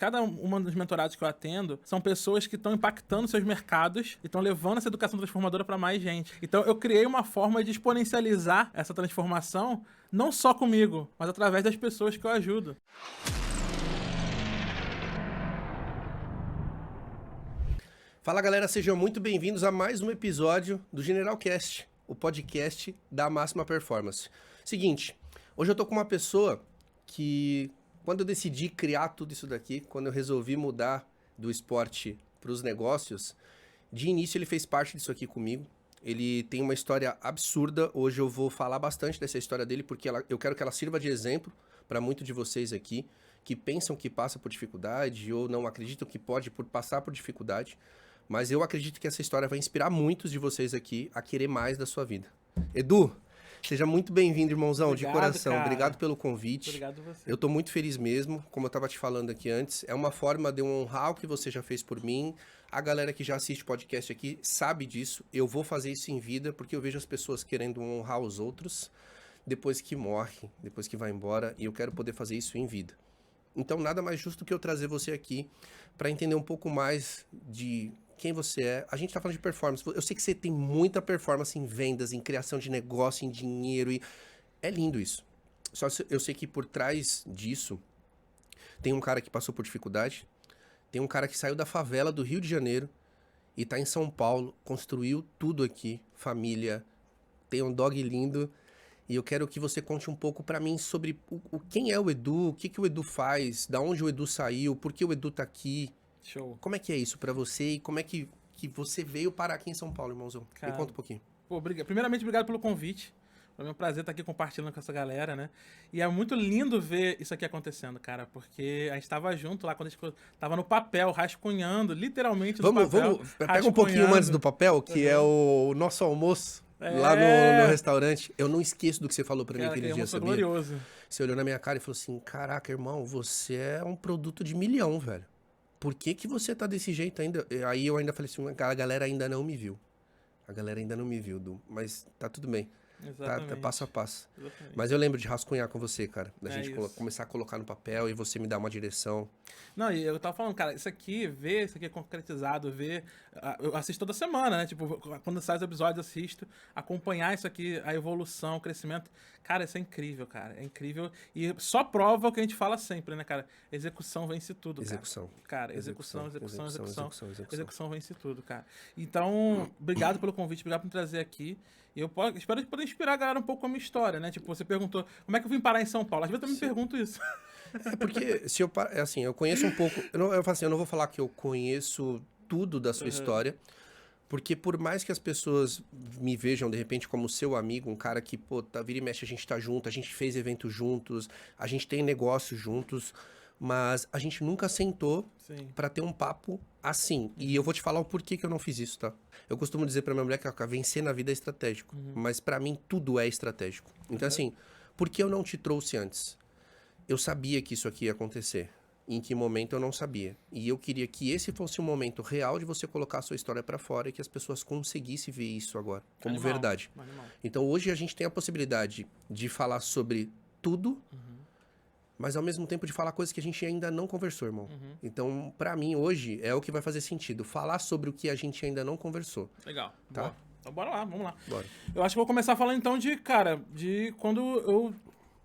cada uma dos mentorados que eu atendo são pessoas que estão impactando seus mercados e estão levando essa educação transformadora para mais gente. Então eu criei uma forma de exponencializar essa transformação, não só comigo, mas através das pessoas que eu ajudo. Fala galera, sejam muito bem-vindos a mais um episódio do Generalcast, o podcast da Máxima Performance. Seguinte, hoje eu tô com uma pessoa que, quando eu decidi criar tudo isso daqui, quando eu resolvi mudar do esporte para os negócios, de início ele fez parte disso aqui comigo. Ele tem uma história absurda, hoje eu vou falar bastante dessa história dele, porque eu quero que ela sirva de exemplo para muitos de vocês aqui, que pensam que passa por dificuldade ou não acreditam que pode passar por dificuldade. Mas eu acredito que essa história vai inspirar muitos de vocês aqui a querer mais da sua vida. Edu, seja muito bem-vindo, irmãozão, Obrigado, de coração. cara. Obrigado pelo convite. Obrigado a você. Eu tô muito feliz mesmo, como eu tava te falando aqui antes. É uma forma de eu honrar o que você já fez por mim. A galera que já assiste podcast aqui sabe disso. Eu vou fazer isso em vida, porque eu vejo as pessoas querendo honrar os outros depois que morre, depois que vai embora. E eu quero poder fazer isso em vida. Então, nada mais justo que eu trazer você aqui para entender um pouco mais de quem você é. A gente tá falando de performance. Eu sei que você tem muita performance em vendas, em criação de negócio, em dinheiro. E é lindo isso. Só eu sei que por trás disso tem um cara que passou por dificuldade. Tem um cara que saiu da favela do Rio de Janeiro e tá em São Paulo. Construiu tudo aqui. Família. Tem um dog lindo. E eu quero que você conte um pouco pra mim sobre quem é o Edu, o que o Edu faz, da onde o Edu saiu, por que o Edu tá aqui. Show. Como é que é isso pra você e como é que você veio parar aqui em São Paulo, irmãozão? Cara, Me conta um pouquinho. Pô, primeiramente, obrigado pelo convite. Foi um prazer estar aqui compartilhando com essa galera, né? E é muito lindo ver isso aqui acontecendo, cara, porque a gente tava junto lá, quando a gente tava no papel, rascunhando, literalmente no papel. Pega um pouquinho antes do papel, que é o nosso almoço. Lá no restaurante, eu não esqueço do que você falou pra mim aquele dia, sabia? Glorioso. Você olhou na minha cara e falou assim, caraca, irmão, você é um produto de milhão, velho. Por que você tá desse jeito ainda? Aí eu ainda falei assim, a galera ainda não me viu. A galera ainda não me viu, Du, mas tá tudo bem. Tá passo a passo. Exatamente. Mas eu lembro de rascunhar com você, cara. Da gente isso. começar a colocar no papel e você me dar uma direção. Não, e eu tava falando, cara, isso aqui concretizado, eu assisto toda semana, né? Tipo, quando sai os episódios, eu assisto, acompanhar isso aqui, a evolução, o crescimento. Cara, isso é incrível, cara. É incrível. E só prova o que a gente fala sempre, né, cara? Execução vence tudo, Execução. Cara, execução vence tudo, cara. Então, obrigado pelo convite, obrigado por me trazer aqui. E eu espero poder inspirar a galera um pouco com a minha história, né? Tipo, você perguntou, como é que eu vim parar em São Paulo? Às vezes eu também me pergunto isso. É porque, eu conheço um pouco... Eu falo assim, eu não vou falar que eu conheço tudo da sua história, porque por mais que as pessoas me vejam, de repente, como seu amigo, um cara que, pô, vira e mexe, a gente tá junto, a gente fez evento juntos, a gente tem negócio juntos, mas a gente nunca sentou pra ter um papo assim. E eu vou te falar o porquê que eu não fiz isso, tá? Eu costumo dizer pra minha mulher que vencer na vida é estratégico. Mas pra mim, tudo é estratégico. Então, assim, por que eu não te trouxe antes? Eu sabia que isso aqui ia acontecer. Em que momento eu não sabia. E eu queria que esse fosse um momento real de você colocar a sua história pra fora e que as pessoas conseguissem ver isso agora como verdade. Então, hoje a gente tem a possibilidade de falar sobre tudo, mas ao mesmo tempo de falar coisas que a gente ainda não conversou, irmão. Então, pra mim, hoje, é o que vai fazer sentido. Falar sobre o que a gente ainda não conversou. Legal. Tá? Boa. Então, bora lá, vamos lá. Bora. Eu acho que vou começar falando, então, de quando eu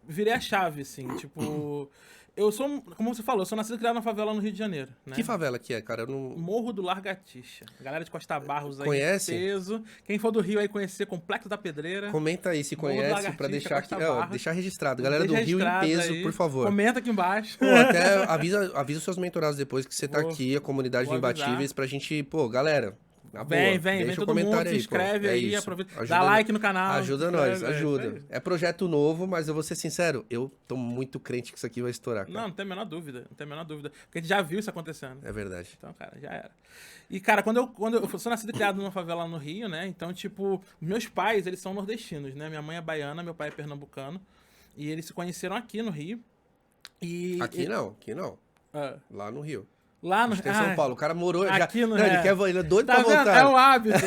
virei a chave, assim. Tipo, eu sou, como você falou, eu sou nascido e criado na favela no Rio de Janeiro, né? Que favela que é, cara? Eu não... Morro do Largatixa. Galera de Costa Barros aí. Conhece? Peso. Quem for do Rio aí conhecer Complexo da Pedreira. Comenta aí se Morro do conhece, Lagartixa, pra deixar aqui, Costa deixar registrado. Galera do Deixa Rio em registrado peso, aí. por favor. Comenta aqui embaixo. Pô, até avisa os seus mentorados depois que você tá Vou- aqui, a comunidade de vou avisar. Imbatíveis, pra gente, pô, galera, na boa, Vem deixa todo o comentário mundo, aí, se inscreve pô. É aí, isso. aproveita. Ajuda Dá like no canal. Ajuda nós, isso ajuda. aí. É projeto novo, mas eu vou ser sincero, eu tô muito crente que isso aqui vai estourar, cara. Não tem a menor dúvida, não tem a menor dúvida. Porque a gente já viu isso acontecendo. É verdade. Então, cara, já era. E, cara, quando eu sou nascido e criado numa favela no Rio, né? Então, tipo, meus pais, eles são nordestinos, né? Minha mãe é baiana, meu pai é pernambucano. E eles se conheceram aqui no Rio. E... Aqui não. Ah, Lá no Rio. lá no... A gente tem em São Paulo, o cara morou aqui já... no... Não, ele é doido Tá pra vendo? voltar. É o hábito.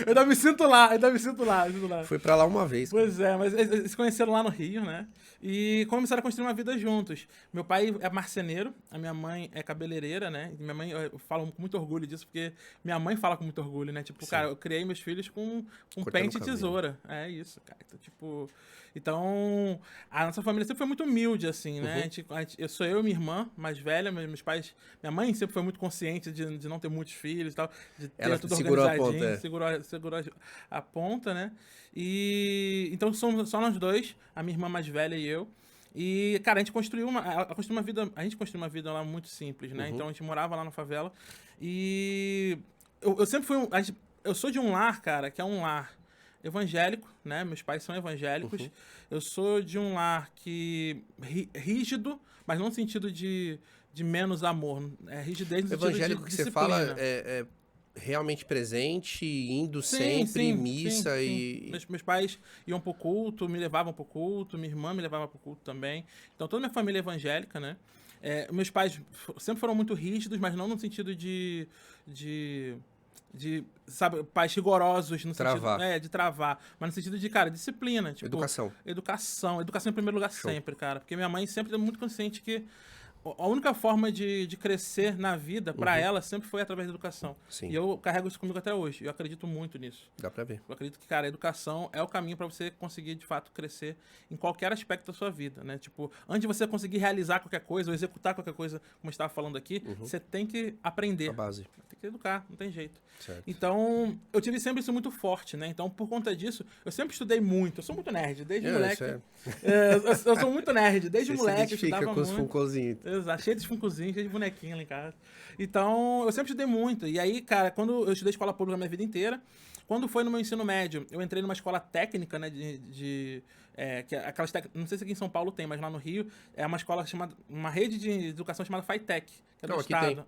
Eu ainda me sinto lá, ainda me sinto lá. Fui pra lá uma vez. Pois é, mas eles se conheceram lá no Rio, né? E começaram a construir uma vida juntos. Meu pai é marceneiro, a minha mãe é cabeleireira, né? E minha mãe, eu falo com muito orgulho disso, porque minha mãe fala com muito orgulho, né? Tipo, Sim. cara, eu criei meus filhos com Cortando pente e cabelo. tesoura. É isso, cara. Então, tipo... Então, a nossa família sempre foi muito humilde, assim, né? Eu sou eu e minha irmã, mais velha, meus pais... Minha mãe sempre foi muito consciente de não ter muitos filhos e tal, de ter Ela tudo segurou a organizadinho, ponta, segurou a ponta, né? E então somos só nós dois, a minha irmã mais velha e eu. E, cara, a gente construiu uma vida lá muito simples, né? Então a gente morava lá na favela e eu sempre fui eu sou de um lar, cara, que é um lar evangélico, né? Meus pais são evangélicos. Eu sou de um lar que rígido, mas não no sentido de menos amor. É rigidez no sentido Evangélico de que você disciplina. fala é realmente presente, indo sempre, missa sim. e... Meus pais iam pro culto, me levavam pro culto, minha irmã me levava pro culto também. Então toda minha família é evangélica, né? Meus pais sempre foram muito rígidos, mas não no sentido de sabe, pais rigorosos no Travar. sentido de travar, mas no sentido de, cara, disciplina, tipo, Educação. educação em primeiro lugar. Show. Sempre, cara, porque minha mãe sempre é muito consciente que a única forma de crescer na vida, pra ela, sempre foi através da educação. Sim. E eu carrego isso comigo até hoje. Eu acredito muito nisso. Dá pra ver. Eu acredito que, cara, a educação é o caminho pra você conseguir, de fato, crescer em qualquer aspecto da sua vida, né? Tipo, antes de você conseguir realizar qualquer coisa ou executar qualquer coisa, como eu estava falando aqui, você tem que aprender. A base. Tem que educar, não tem jeito. Certo. Então, eu tive sempre isso muito forte, né? Então, por conta disso, eu sempre estudei muito. Eu sou muito nerd, desde moleque. Eu sou muito nerd, desde você moleque. Se identifica estudava com os muito. funcozinhos. Exato, cheio de funcozinhos, cheio de bonequinho lá em casa. Então, eu sempre estudei muito. E aí, cara, quando eu estudei escola pública a minha vida inteira, quando foi no meu ensino médio, eu entrei numa escola técnica, né, que é aquelas não sei se aqui em São Paulo tem, mas lá no Rio é uma escola chamada, uma rede de educação chamada FATEC, que é do estado.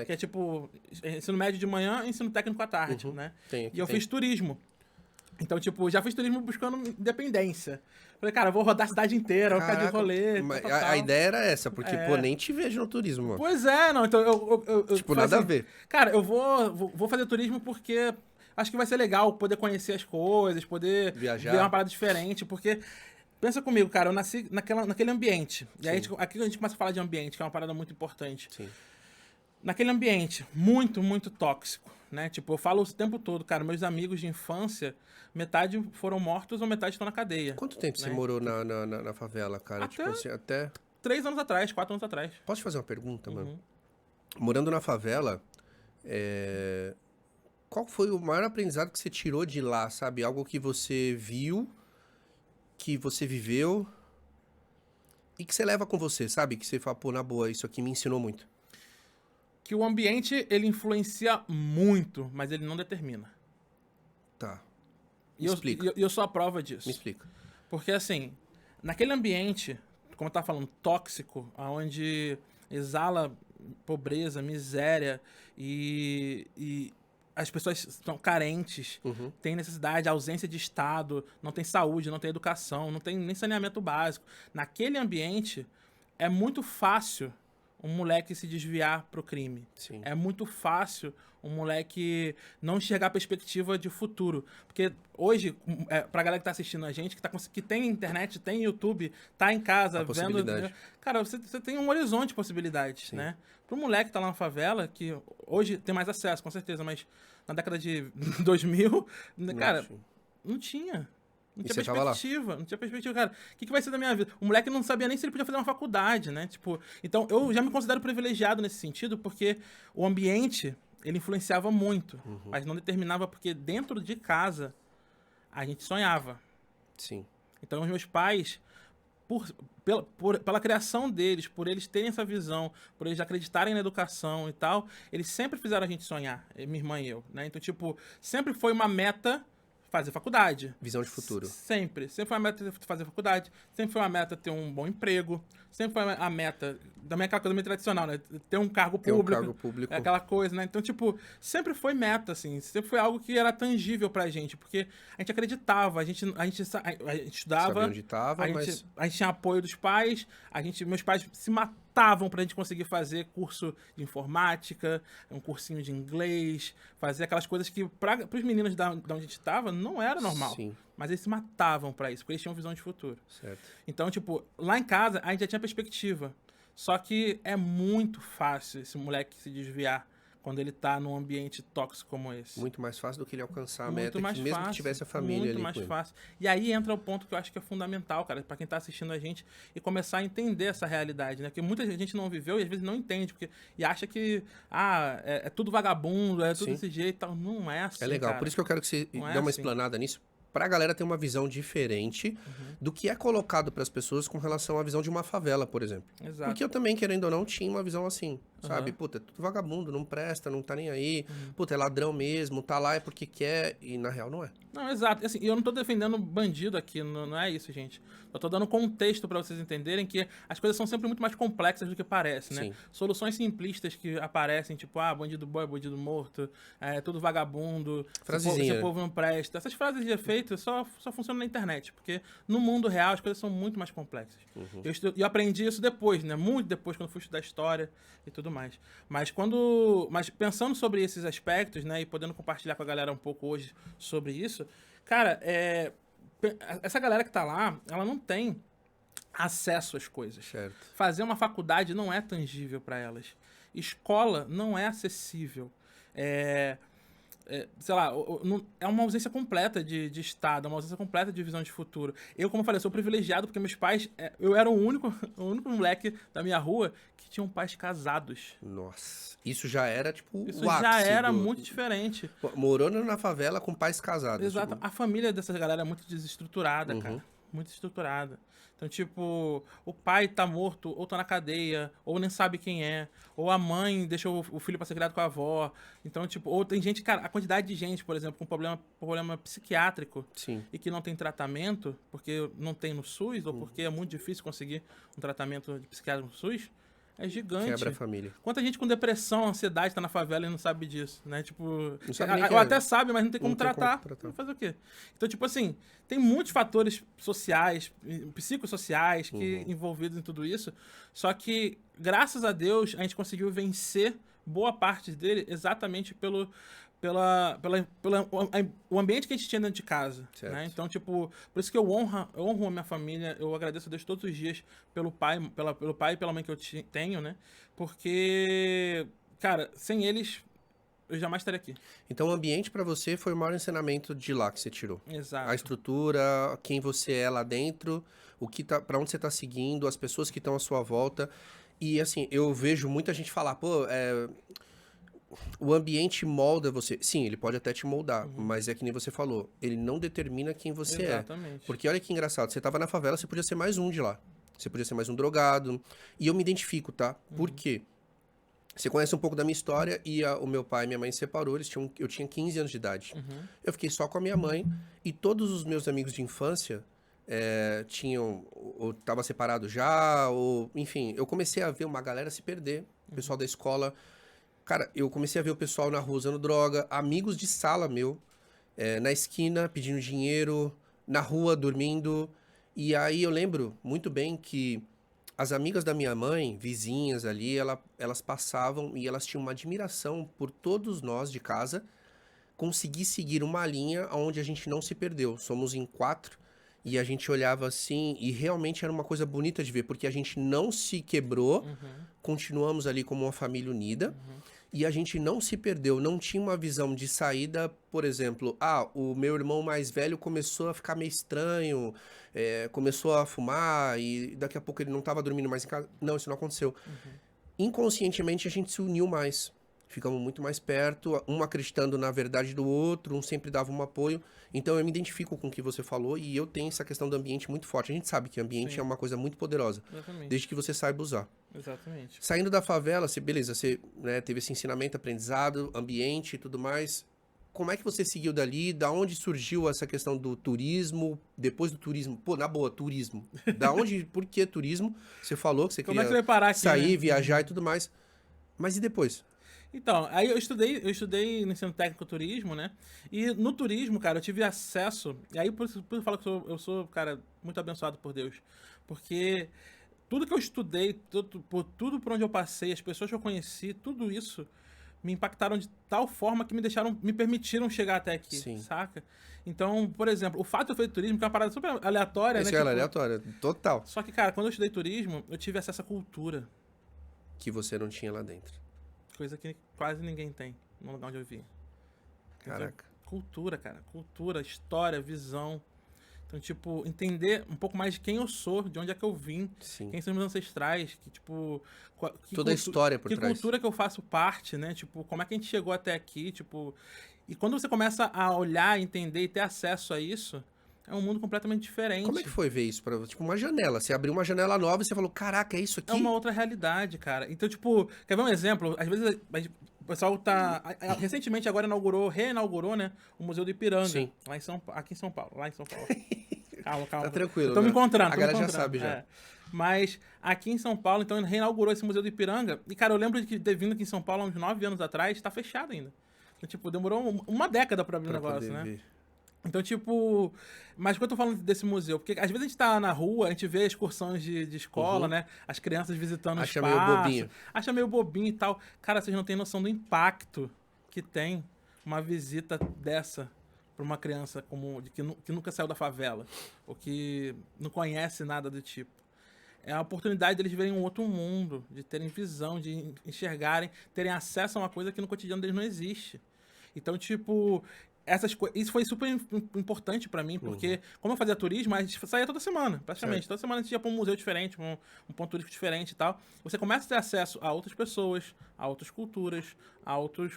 Que é tipo ensino médio de manhã e ensino técnico à tarde, né? E eu fiz turismo. Então, tipo, já fiz turismo buscando independência. Falei, cara, vou rodar a cidade inteira, vou ficar de rolê. A ideia era essa, porque, pô, nem te vejo no turismo, mano. Pois é, não, então eu tipo, nada assim, a ver. Cara, eu vou fazer turismo porque acho que vai ser legal poder conhecer as coisas, poder viajar, ver uma parada diferente, porque pensa comigo, cara, eu nasci naquele ambiente. E aí aqui a gente começa a falar de ambiente, que é uma parada muito importante. Sim. Naquele ambiente muito, muito tóxico, né? Tipo, eu falo o tempo todo, cara, meus amigos de infância, metade foram mortos ou metade estão na cadeia. Quanto tempo você morou na favela, cara? Até Tipo assim, até... 3 anos atrás, 4 anos atrás. Posso te fazer uma pergunta, mano? Morando na favela, qual foi o maior aprendizado que você tirou de lá, sabe? Algo que você viu, que você viveu e que você leva com você, sabe? Que você fala, pô, na boa, isso aqui me ensinou muito. Que o ambiente, ele influencia muito, mas ele não determina. Tá. E eu sou a prova disso. Me explica. Porque, assim, naquele ambiente, como eu tava falando, tóxico, onde exala pobreza, miséria e as pessoas estão carentes, têm necessidade, ausência de Estado, não tem saúde, não tem educação, não tem nem saneamento básico. Naquele ambiente, é muito fácil um moleque se desviar pro crime. Sim. É muito fácil um moleque não enxergar perspectiva de futuro. Porque hoje, pra galera que tá assistindo a gente, que tem internet, tem YouTube, tá em casa, vendo... Cara, você tem um horizonte de possibilidades, né? Pro moleque que tá lá na favela, que hoje tem mais acesso, com certeza, mas na década de 2000, cara, não tinha. Não tinha perspectiva, não tinha perspectiva, cara. O que vai ser da minha vida? O moleque não sabia nem se ele podia fazer uma faculdade, né? Tipo, então eu já me considero privilegiado nesse sentido, porque o ambiente, ele influenciava muito, mas não determinava, porque dentro de casa a gente sonhava. Sim. Então os meus pais, pela criação deles, por eles terem essa visão, por eles acreditarem na educação e tal, eles sempre fizeram a gente sonhar, minha irmã e eu, né? Então, tipo, sempre foi uma meta fazer faculdade. Visão de futuro. Sempre. Sempre foi a meta fazer faculdade. Sempre foi a meta ter um bom emprego. Sempre foi a meta, também aquela coisa meio tradicional, né? Ter um cargo público. Ter um cargo público. Aquela coisa, né? Então, tipo, sempre foi meta, assim. Sempre foi algo que era tangível pra gente. Porque a gente acreditava, a gente estudava. Sabia onde tava, a gente tinha apoio dos pais. Meus pais matavam pra gente conseguir fazer curso de informática, um cursinho de inglês, fazer aquelas coisas que pros meninos da onde a gente tava não era normal. Sim. Mas eles se matavam pra isso, porque eles tinham visão de futuro. Certo. Então, tipo, lá em casa a gente já tinha perspectiva. Só que é muito fácil esse moleque se desviar quando ele tá num ambiente tóxico como esse. Muito mais fácil do que ele alcançar a Muito meta, mais que mesmo fácil, que tivesse a família muito ali mais com ele. fácil. E aí entra o ponto que eu acho que é fundamental, cara, pra quem tá assistindo a gente e começar a entender essa realidade, né? Porque muita gente não viveu e às vezes não entende, e acha que, é tudo vagabundo, é tudo Sim. desse jeito e tal. Não é assim, É legal, cara. por isso que eu quero que você Não é dê uma assim. explanada nisso, pra galera ter uma visão diferente do que é colocado pras pessoas com relação à visão de uma favela, por exemplo. Exato. Porque eu também, querendo ou não, tinha uma visão assim, sabe? Aham. Puta, é tudo vagabundo, não presta, não tá nem aí. Puta, é ladrão mesmo, tá lá é porque quer, e na real não é. Não, exato. Assim, eu não tô defendendo bandido aqui, não é isso, gente. Eu tô dando contexto pra vocês entenderem que as coisas são sempre muito mais complexas do que parece, né? Sim. Soluções simplistas que aparecem, tipo, bandido bom é bandido morto, tudo vagabundo, Frasezinha, esse né? povo não presta. Essas frases de efeito só funcionam na internet, porque no mundo real as coisas são muito mais complexas. Eu aprendi isso depois, né? Muito depois, quando fui estudar história e tudo mais. Mas pensando sobre esses aspectos, né, e podendo compartilhar com a galera um pouco hoje sobre isso, cara, essa galera que tá lá, ela não tem acesso às coisas. Certo. Fazer uma faculdade não é tangível para elas. Escola não é acessível. Sei lá, é uma ausência completa de Estado, é uma ausência completa de visão de futuro. Eu, como eu falei, sou privilegiado porque meus pais, eu era o único moleque da minha rua que tinham pais casados. Nossa, isso já era, tipo, Isso o ápice já era do- muito diferente. Pô, morando na favela com pais casados. Exato. Tipo, A família dessa galera é muito desestruturada, cara. Muito estruturada. Então, tipo, o pai tá morto, ou tá na cadeia, ou nem sabe quem é, ou a mãe deixou o filho pra ser criado com a avó. Então, tipo, ou tem gente, cara, a quantidade de gente, por exemplo, com problema psiquiátrico sim. e que não tem tratamento, porque não tem no SUS, ou porque é muito difícil conseguir um tratamento de psiquiátrico no SUS, é gigante. Quebra a família. Quanta gente com depressão, ansiedade tá na favela e não sabe disso, né? Tipo, Não sabe nem que ou é. até sabe, mas não tem como Não tem como tratar. tratar. Vai fazer o quê? Então, tipo assim, tem muitos fatores sociais, psicossociais que envolvidos em tudo isso. Só que, graças a Deus, a gente conseguiu vencer boa parte dele exatamente pelo o ambiente que a gente tinha dentro de casa, Certo. né? Então, tipo, por isso que eu honro a minha família, eu agradeço a Deus todos os dias pelo pai e pela mãe que eu tenho, né? Porque, cara, sem eles, eu jamais estaria aqui. Então o ambiente pra você foi o maior ensinamento de lá que você tirou. Exato. A estrutura, quem você é lá dentro, para onde você tá seguindo, as pessoas que estão à sua volta. E assim, eu vejo muita gente falar, pô, o ambiente molda você. Sim, ele pode até te moldar, mas é que nem você falou, ele não determina quem você é. Exatamente. Porque olha que engraçado, você tava na favela, você podia ser mais um de lá. Você podia ser mais um drogado. E eu me identifico, tá? Por quê? Você conhece um pouco da minha história e o meu pai e minha mãe se separou, eu tinha 15 anos de idade. Eu fiquei só com a minha mãe e todos os meus amigos de infância ou tava separado já, ou enfim, eu comecei a ver uma galera se perder, o pessoal da escola. Cara, eu comecei a ver o pessoal na rua usando droga, amigos de sala meu, na esquina pedindo dinheiro, na rua dormindo. E aí eu lembro muito bem que as amigas da minha mãe, vizinhas ali, elas passavam e elas tinham uma admiração por todos nós de casa conseguir seguir uma linha onde a gente não se perdeu. Somos em 4 e a gente olhava assim e realmente era uma coisa bonita de ver, porque a gente não se quebrou, continuamos ali como uma família unida. E a gente não se perdeu, não tinha uma visão de saída, por exemplo, o meu irmão mais velho começou a ficar meio estranho, começou a fumar e daqui a pouco ele não estava dormindo mais em casa. Não, isso não aconteceu. Inconscientemente a gente se uniu mais, ficamos muito mais perto, um acreditando na verdade do outro, um sempre dava um apoio. Então eu me identifico com o que você falou e eu tenho essa questão do ambiente muito forte. A gente sabe que ambiente Sim. é uma coisa muito poderosa, Exatamente. desde que você saiba usar. Exatamente. Saindo da favela, você teve esse ensinamento, aprendizado, ambiente e tudo mais. Como é que você seguiu dali? Da onde surgiu essa questão do turismo? Depois do turismo, pô, na boa, turismo. Por que turismo? Você falou que você Como é queria que você vai parar aqui, sair, né? viajar e tudo mais. Mas e depois? Então, aí eu estudei no ensino técnico turismo, né? E no turismo, cara, eu tive acesso. E aí por isso eu falo que eu sou, cara, muito abençoado por Deus. Porque tudo que eu estudei, tudo por onde eu passei, as pessoas que eu conheci, tudo isso me impactaram de tal forma que me permitiram chegar até aqui, Sim. saca? Então, por exemplo, o fato de eu fazer turismo, que é uma parada super aleatória, Isso né? é aleatório, total. Só que, cara, quando eu estudei turismo, eu tive acesso à cultura, Que você não tinha lá dentro. coisa que quase ninguém tem no lugar onde eu vim. Caraca. Cultura, cara. Cultura, história, visão. Então, tipo, entender um pouco mais de quem eu sou, de onde é que eu vim, Sim. quem são meus ancestrais, que, tipo... Toda a história por que trás. cultura que eu faço parte, né? Tipo, como é que a gente chegou até aqui, tipo... E quando você começa a olhar, entender e ter acesso a isso, é um mundo completamente diferente. Como é que foi ver isso? Tipo, uma janela. Você abriu uma janela nova e você falou, caraca, é isso aqui? É uma outra realidade, cara. Então, tipo, quer ver um exemplo? Às vezes o pessoal tá... Recentemente agora reinaugurou, né? O Museu do Ipiranga. Sim. Aqui em São Paulo. Lá em São Paulo. Calma. Tá tranquilo, Eu tô me né? encontrando. A galera já sabe já. É. Mas aqui em São Paulo, então, reinaugurou esse Museu do Ipiranga. E, cara, eu lembro de ter vindo aqui em São Paulo há uns 9 anos atrás, tá fechado ainda. Então, tipo, demorou uma década pra abrir o negócio, né? Ver. Então, tipo... Mas por que eu tô falando desse museu? Porque às vezes a gente tá na rua, a gente vê excursões de escola, né? As crianças visitando o Acha espaço. meio bobinho. Acha meio bobinho e tal. Cara, vocês não têm noção do impacto que tem uma visita dessa pra uma criança que nunca saiu da favela. Ou que não conhece nada do tipo. É a oportunidade deles verem um outro mundo, de terem visão, de enxergarem, terem acesso a uma coisa que no cotidiano deles não existe. Então, tipo... Isso foi super importante pra mim, porque como eu fazia turismo, a gente saía toda semana, praticamente. Certo. Toda semana a gente ia pra um museu diferente, pra um ponto turístico diferente e tal. Você começa a ter acesso a outras pessoas, a outras culturas, a outro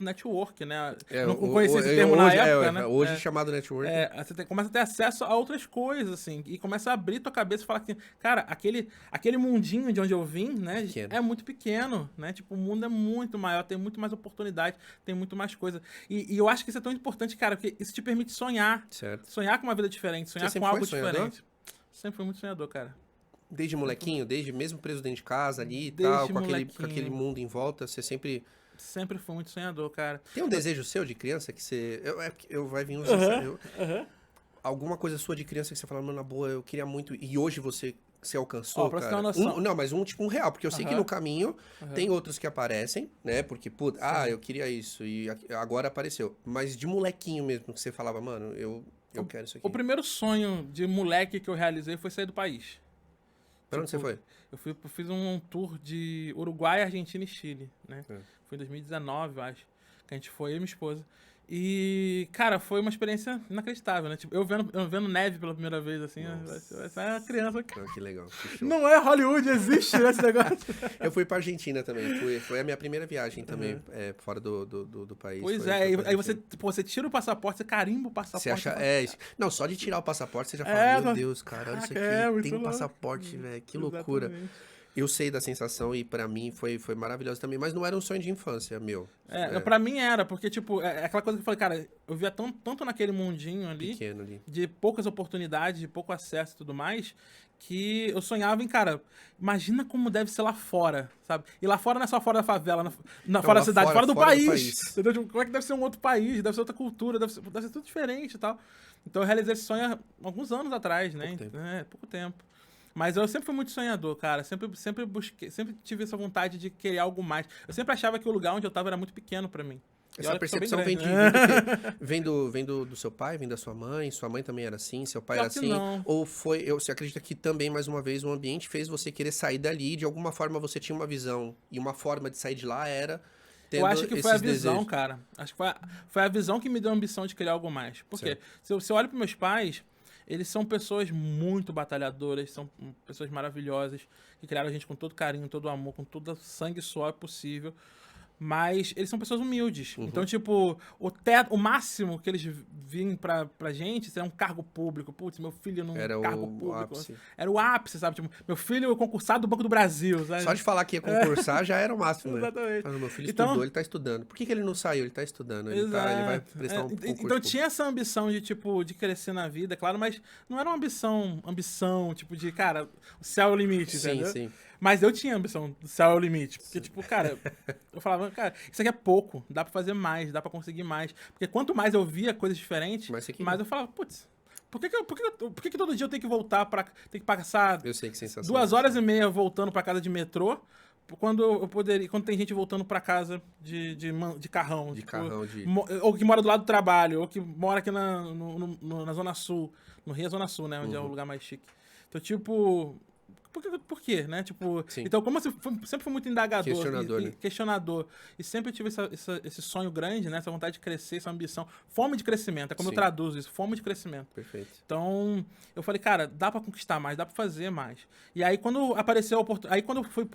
network, né? Eu não conhecia esse termo na época, né? Hoje chamado network. Você começa a ter acesso a outras coisas, assim, e começa a abrir tua cabeça e falar que, cara, aquele mundinho de onde eu vim, né, Pequeno. é muito pequeno, né? Tipo, o mundo é muito maior, tem muito mais oportunidade, tem muito mais coisa. E eu acho que isso é tão importante, cara, porque isso te permite sonhar. Certo. Sonhar com uma vida diferente, sonhar Você com sempre algo foi sonhador? diferente. Sempre fui muito sonhador, cara. Desde molequinho, desde mesmo preso dentro de casa ali e Desde tal, com molequinho. aquele mundo em volta, você sempre... Sempre fui muito sonhador, cara. Tem um desejo seu de criança que você... vai vir uns... Alguma coisa sua de criança que você fala, mano, na boa, eu queria muito... E hoje você alcançou, Ó, pra você cara? ter uma noção. Não, mas tipo um real. Porque eu sei que no caminho tem outros que aparecem, né? Porque, puta, eu queria isso e agora apareceu. Mas de molequinho mesmo, que você falava, mano, eu quero isso aqui. O primeiro sonho de moleque que eu realizei foi sair do país. Pra onde você foi? Eu fiz um tour de Uruguai, Argentina e Chile, né? É. Foi em 2019, eu acho, que a gente foi, eu e minha esposa. E, cara, foi uma experiência inacreditável, né? Tipo, eu vendo neve pela primeira vez, assim, vai ser uma criança. Ah, que legal. Que show. Não é Hollywood, existe esse negócio. Eu fui pra Argentina também. Foi a minha primeira viagem também, fora do país. Pois Foi é, pra aí Argentina. você tira o passaporte, você carimba o passaporte. Você acha. Isso. Não, só de tirar o passaporte você já É, fala, meu Deus, cara, olha isso aqui. muito Tem louco. passaporte, velho. Que loucura. Exatamente. Eu sei da sensação e pra mim foi maravilhoso também, mas não era um sonho de infância, meu. Pra mim era, porque, tipo, é aquela coisa que eu falei, cara, eu via tanto naquele mundinho ali, Pequeno ali. de poucas oportunidades, de pouco acesso e tudo mais, que eu sonhava em, cara, imagina como deve ser lá fora, sabe? E lá fora não é só fora da favela, fora da cidade, fora do país. Entendeu? Tipo, como é que deve ser um outro país, deve ser outra cultura, deve ser tudo diferente e tal. Então eu realizei esse sonho há alguns anos atrás, né? Pouco tempo. Mas eu sempre fui muito sonhador, cara. Sempre busquei, sempre tive essa vontade de querer algo mais. Eu sempre achava que o lugar onde eu tava era muito pequeno pra mim. Essa percepção vem do seu pai, vem da sua mãe? Sua mãe também era assim? Seu pai era assim? Não. Ou você acredita que também, mais uma vez, o ambiente fez você querer sair dali? De alguma forma você tinha uma visão e uma forma de sair de lá era... Eu acho que foi a visão, desejos. cara. Acho que foi a visão que me deu a ambição de criar algo mais. Porque se eu olho para meus pais, eles são pessoas muito batalhadoras, são pessoas maravilhosas, que criaram a gente com todo carinho, todo amor, com todo sangue e suor possível. Mas eles são pessoas humildes. Então, tipo, o máximo que eles vêm pra gente é um cargo público. Putz, meu filho num cargo público. Ápice. Era o ápice, sabe? Tipo, meu filho concursado do Banco do Brasil, sabe? Só de falar que ia concursar já era o máximo, né? Exatamente. Mas meu filho Então, estudou, ele tá estudando. Por que ele não saiu? Ele tá estudando. Ele vai prestar um concurso. Então tinha essa ambição de, tipo, de crescer na vida, claro, mas não era uma ambição, tipo, de, cara, o céu é o limite, entendeu? Sim. Mas eu tinha a ambição do céu é o limite. Porque, tipo, cara, eu falava, cara, isso aqui é pouco, dá pra fazer mais, dá pra conseguir mais. Porque quanto mais eu via coisas diferentes, mais eu falava, putz, por que todo dia eu tenho que voltar tem que passar Eu sei que sensação. 2 horas e meia voltando pra casa de metrô, quando tem gente voltando pra casa de carrão. De tipo, carrão, de... Ou que mora do lado do trabalho, ou que mora aqui na Zona Sul. No Rio é Zona Sul, né? Onde é o lugar mais chique. Então, tipo... Por quê, né? Tipo, Sim. então, como eu sempre fui muito indagador, Questionador, né? questionador, e sempre tive esse sonho grande, né? Essa vontade de crescer, essa ambição, fome de crescimento, é como eu Sim. traduzo isso, fome de crescimento. Perfeito. Então, eu falei, cara, dá pra conquistar mais, dá pra fazer mais. E aí, quando apareceu a oportunidade, aí quando eu fui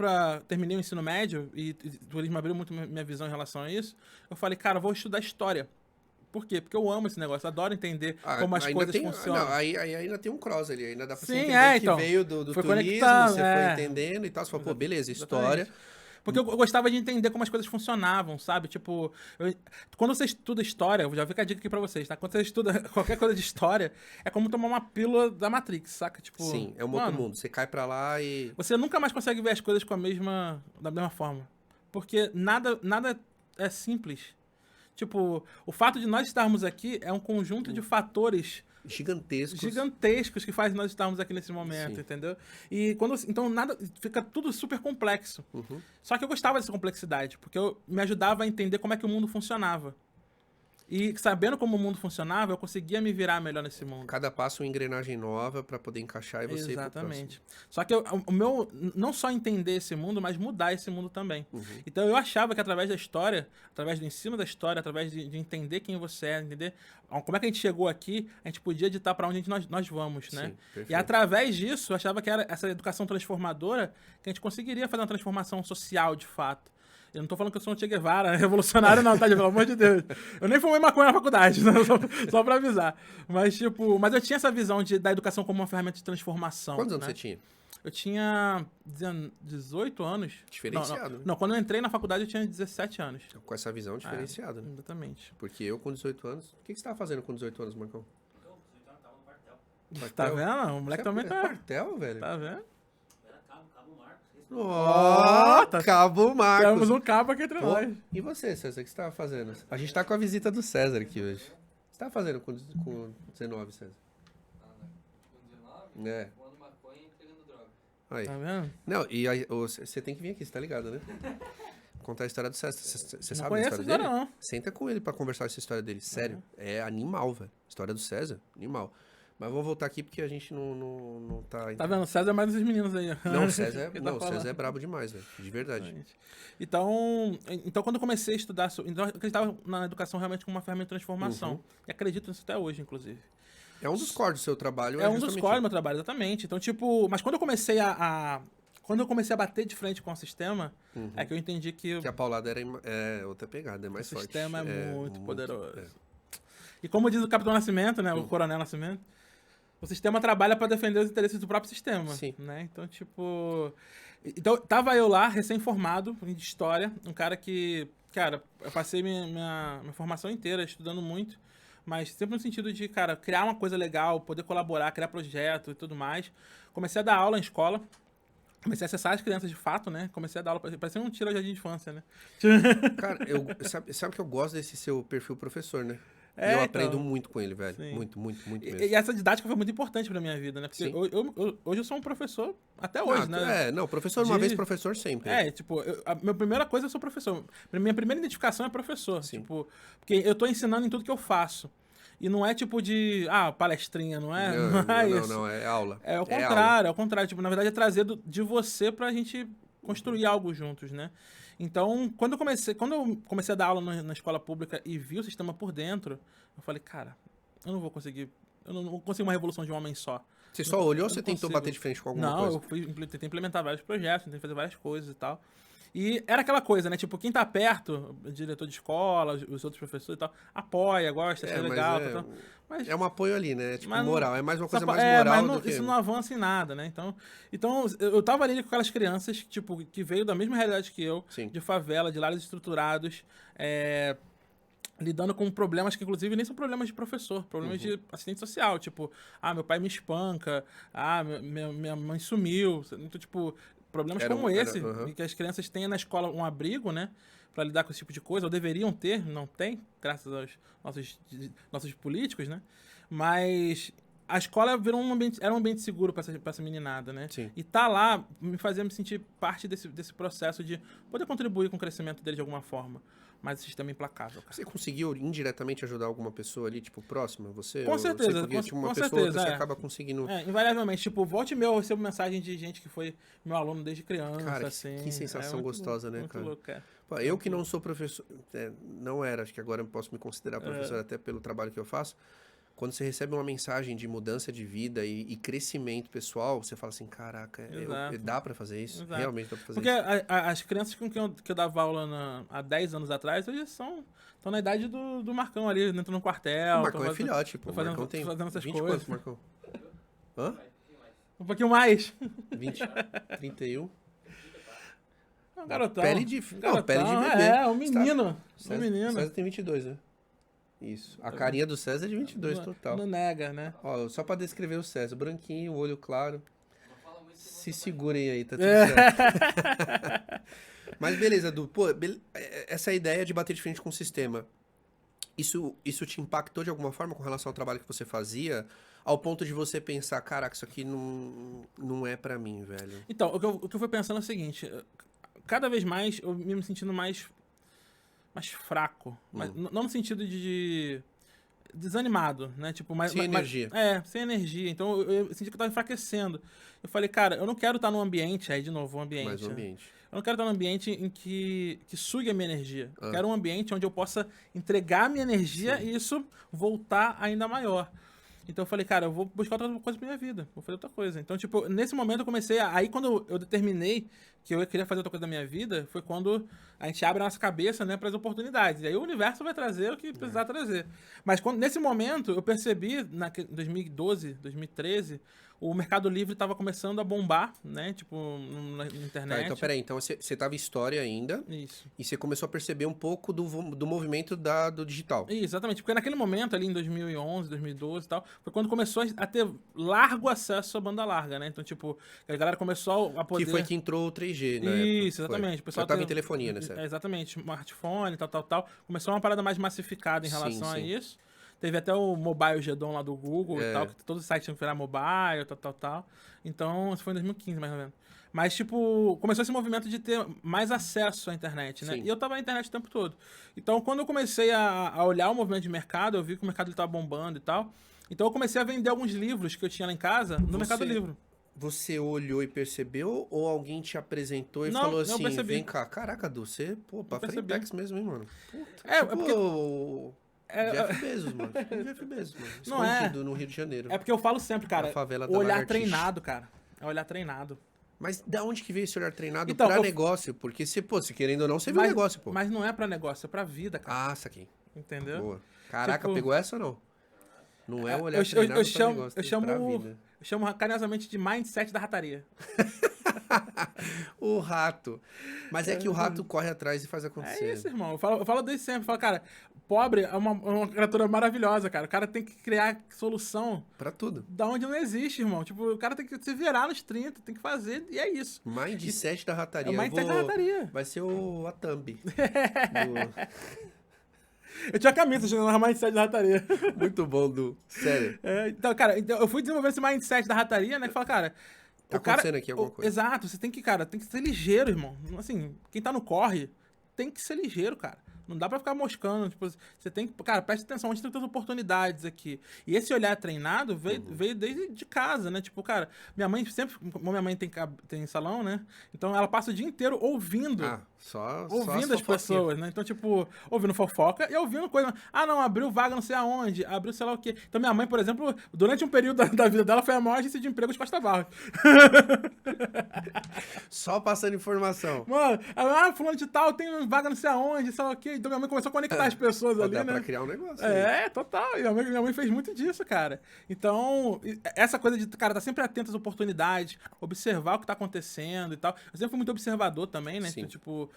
terminei o ensino médio, e o turismo abriu muito minha visão em relação a isso, eu falei, cara, eu vou estudar história. Por quê? Porque eu amo esse negócio, adoro entender como as coisas funcionam. Não, aí ainda tem um cross ali, ainda dá pra você Sim, entender que então, veio do foi turismo, conectando, você foi entendendo e tal, você falou, pô, beleza, história. Porque eu gostava de entender como as coisas funcionavam, sabe? Tipo, quando você estuda história, eu já vi a dica aqui pra vocês, tá? Quando você estuda qualquer coisa de história, é como tomar uma pílula da Matrix, saca? Tipo, Sim, é um outro mundo, você cai pra lá e... Você nunca mais consegue ver as coisas da mesma forma. Porque nada é simples. Tipo, o fato de nós estarmos aqui é um conjunto de fatores gigantescos que fazem nós estarmos aqui nesse momento, Sim. entendeu? Então fica tudo super complexo. Só que eu gostava dessa complexidade, porque me ajudava a entender como é que o mundo funcionava. E sabendo como o mundo funcionava, eu conseguia me virar melhor nesse mundo. Cada passo uma engrenagem nova pra poder encaixar e você Exatamente. Só que o meu, não só entender esse mundo, mas mudar esse mundo também. Então eu achava que através da história, através do ensino da história, através de entender quem você é, entender como é que a gente chegou aqui, a gente podia ditar para onde nós vamos, né? Sim, perfeito. E através disso, eu achava que era essa educação transformadora, que a gente conseguiria fazer uma transformação social de fato. Eu não tô falando que eu sou um Che Guevara revolucionário, não, tá? Pelo amor de Deus. Eu nem fumei maconha na faculdade, né? só pra avisar. Mas, tipo, eu tinha essa visão da educação como uma ferramenta de transformação. Quantos anos né? você tinha? Eu tinha 18 anos. Diferenciado, né? Não, quando eu entrei na faculdade eu tinha 17 anos. Com essa visão diferenciada, né? Exatamente. Porque eu com 18 anos... O que você tava fazendo com 18 anos, Marcão? Eu, 18 anos, tava no quartel. Tá vendo? O moleque também tá. Quartel, velho? Tá vendo? Era Cabo Marcos. Ó, tá. Cabo Marcos. Temos um cabo aqui entre Pô, nós. e você, César, o que você tava fazendo? A gente tá com a visita do César aqui hoje. O que você tava fazendo com 19, César? Com 19, É. fumando maconha e entregando droga. Aí. Tá vendo? Não, e aí, você tem que vir aqui, você tá ligado, né? Contar a história do César. Você Não sabe a conheço história essa história, dele? não. Senta com ele pra conversar essa história dele. Sério, é animal, velho. História do César, animal. Mas vamos voltar aqui porque a gente não tá... Tá vendo? César é mais esses meninos aí. Não, o César Que tá falando. é brabo demais, velho. De verdade. Então, quando eu comecei a estudar, então eu acreditava na educação realmente como uma ferramenta de transformação. E acredito nisso até hoje, inclusive. É um dos cores do seu trabalho. É um dos justamente cores do meu trabalho, exatamente. Então, tipo, mas quando eu comecei quando eu comecei a bater de frente com o sistema, é que eu entendi que Que a paulada é outra pegada, é mais o forte. sistema é muito poderoso. é. E como diz o Capitão Nascimento, né, o Coronel Nascimento, o sistema trabalha para defender os interesses do próprio sistema. Sim. Né? Então, tipo... Então, tava eu lá, recém-formado em História, um cara que... Cara, eu passei minha formação inteira estudando muito, mas sempre no sentido de, cara, criar uma coisa legal, poder colaborar, criar projeto e tudo mais. Comecei a dar aula em escola. Comecei a acessar as crianças de fato, né? Comecei a dar aula, parecia um tiro de jardim de infância, né? Cara, sabe que eu gosto desse seu perfil professor, né? É, eu então. aprendo muito com ele, velho. Sim. Muito mesmo. E essa didática foi muito importante pra minha vida, né? Porque Sim. hoje eu sou um professor, até hoje, né? Não, professor uma vez, professor sempre. Tipo, a minha primeira coisa eu sou professor. Minha primeira identificação é professor. Sim. Tipo, porque eu tô ensinando em tudo que eu faço. E não é tipo de, palestrinha, não é? Não, é aula. É ao aula. contrário. Tipo, na verdade é trazer de você pra gente construir algo juntos, né? Então, quando eu comecei a dar aula na escola pública e vi o sistema por dentro, eu falei, cara, eu não consigo uma revolução de um homem só. Você só olhou ou você não tentou consigo. bater de frente com alguma coisa? Não, eu tentei implementar vários projetos, tentei fazer várias coisas e tal. E era aquela coisa, né? Tipo, quem tá perto, o diretor de escola, os outros professores e tal, apoia, gosta, acha legal. Mas é um apoio ali, né? Tipo, mas moral. É mais uma coisa mais moral do que... Isso não avança em nada, né? Então eu tava ali com aquelas crianças, tipo, que veio da mesma realidade que eu, Sim. de favela, de lares estruturados, lidando com problemas que, inclusive, nem são problemas de professor, problemas de assistente social. Tipo, meu pai me espanca, minha mãe sumiu. Então, tipo, problemas como esse, e que as crianças tenham na escola um abrigo, né? Pra lidar com esse tipo de coisa, ou deveriam ter, não tem, graças aos nossos políticos, né? Mas a escola virou era um ambiente seguro pra essa meninada, né? Sim. E tá lá me fazia me sentir parte desse processo de poder contribuir com o crescimento dele de alguma forma. Mas esse sistema é implacável, cara. Você conseguiu indiretamente ajudar alguma pessoa ali, tipo, próxima? Você? Com certeza, Porque, tipo, uma com pessoa certeza, que você é. acaba conseguindo... Invariavelmente, tipo, volte e meia eu recebo mensagem de gente que foi meu aluno desde criança, Cara, assim. que sensação muito gostosa, louco, né, muito cara? louco, cara. Pô, eu que não sou professor, não era, acho que agora eu posso me considerar professor até pelo trabalho que eu faço. Quando você recebe uma mensagem de mudança de vida e crescimento pessoal, você fala assim, caraca, Exato. dá pra fazer isso? Exato. Realmente dá pra fazer Porque isso? as crianças com quem eu dava aula há 10 anos atrás, hoje estão na idade do Marcão ali, entrando no quartel. O Marcão é filhote, pô. O Marcão tem fazendo essas 20 coisas. quantos, Marcão? Hã? Um pouquinho mais. 20, 31? Um garotão. Pele de garotão, pele de bebê. Um menino. César, Um menino. César tem 22, né? Isso. A carinha do César é de 22 total. Não nega, né? Ó, só pra descrever o César. Branquinho, olho claro. Não fala muito que Se segurem aí, tá tudo certo. Mas beleza, Du. Pô, essa ideia de bater de frente com o sistema, isso te impactou de alguma forma com relação ao trabalho que você fazia? Ao ponto de você pensar, caraca, isso aqui não é pra mim, velho. Então, o que eu fui pensando é o seguinte. Cada vez mais eu me sentindo mais fraco. Não no sentido de desanimado, né? Tipo, Sem energia. Sem energia. Então eu senti que eu tava enfraquecendo. Eu falei, cara, eu não quero estar num ambiente, aí de novo, um ambiente. Mais um né? ambiente. Eu não quero estar num ambiente em que sugue a minha energia. Eu quero um ambiente onde eu possa entregar a minha energia e isso voltar ainda maior. Então eu falei, cara, eu vou buscar outra coisa pra minha vida. Vou fazer outra coisa. Então, tipo, nesse momento eu comecei Aí quando eu determinei que eu queria fazer outra coisa da minha vida, foi quando a gente abre a nossa cabeça, né, pras oportunidades. E aí o universo vai trazer o que precisar trazer. Mas nesse momento eu percebi, em 2012, 2013, o Mercado Livre estava começando a bombar, né? Tipo, na internet. Tá, então peraí. Então você tava em história ainda. Isso. E você começou a perceber um pouco do movimento do digital. Isso, exatamente. Porque naquele momento, ali em 2011, 2012 e tal, foi quando começou a ter largo acesso à banda larga, né? Então, tipo, a galera começou a poder... Que foi que entrou o 3G, né? Isso, exatamente. O pessoal já tava em telefonia, né? Exatamente. Smartphone, tal. Começou uma parada mais massificada em relação a sim. isso. Teve até o Mobile Gedon lá do Google e tal, que todos os sites tinham que virar mobile, tal. Então, isso foi em 2015, mais ou menos. Mas, tipo, começou esse movimento de ter mais acesso à internet, né? Sim. E eu tava na internet o tempo todo. Então, quando eu comecei a olhar o movimento de mercado, eu vi que o mercado estava bombando e tal. Então, eu comecei a vender alguns livros que eu tinha lá em casa no Mercado Livre. Você olhou e percebeu ou alguém te apresentou e Não, falou eu assim, percebi. vem cá, caraca, Du, você, pô, pra Frentex mesmo, hein, mano? Puta, É porque- o Jeff Bezos, mano. Tipo o Jeff Bezos, mano. Não é. Escondido no Rio de Janeiro. É porque eu falo sempre, cara, Na favela da olhar Lagartixa. treinado, cara. É olhar treinado. Mas da onde que veio esse olhar treinado Então, pra eu- negócio? Porque se querendo ou não, você viu o negócio, pô. Mas não é pra negócio, é pra vida, cara. Ah, saquei. Entendeu? Boa. Caraca, Tipo- pegou essa ou não? Não é o olhar Eu treinado pra chamo, negócio, eu pra chamo, vida. eu chamo carinhosamente de mindset da rataria. O rato. Mas é que o rato corre atrás e faz acontecer. É isso, irmão. Eu falo desde sempre. Eu falo, cara, pobre é uma criatura maravilhosa, cara. O cara tem que criar solução Pra tudo. da onde não existe, irmão. Tipo, o cara tem que se virar nos 30, tem que fazer, e é isso. Mindset da É rataria. o mindset da rataria. Vai ser a thumb. Eu tinha a camisa chamando mindset da rataria. Muito bom, Du. Sério. Então, cara, eu fui desenvolver esse mindset da rataria, né? Que fala, cara. Tá o cara, acontecendo aqui alguma coisa. Exato, você tem que ser ligeiro, irmão. Assim, quem tá no corre tem que ser ligeiro, cara. Não dá pra ficar moscando. Tipo, você tem que. Cara, preste atenção, a gente tem tantas oportunidades aqui. E esse olhar treinado veio desde de casa, né? Tipo, cara, minha mãe sempre. Como minha mãe tem salão, né? Então ela passa o dia inteiro ouvindo. Ouvindo as pessoas, né? Então, tipo, ouvindo fofoca e ouvindo coisa. Ah, não, abriu vaga não sei aonde, abriu sei lá o quê. Então, minha mãe, por exemplo, durante um período da vida dela, foi a maior agência de emprego de Costa Barra. Só passando informação. Mano, fulano de tal, tem vaga não sei aonde, sei lá o quê. Então, minha mãe começou a conectar as pessoas ali, Dá né? pra criar um negócio. Total. E minha mãe fez muito disso, cara. Então, essa coisa de, cara, tá sempre atento às oportunidades, observar o que tá acontecendo e tal. Eu sempre fui muito observador também, né? Sim. Então, tipo,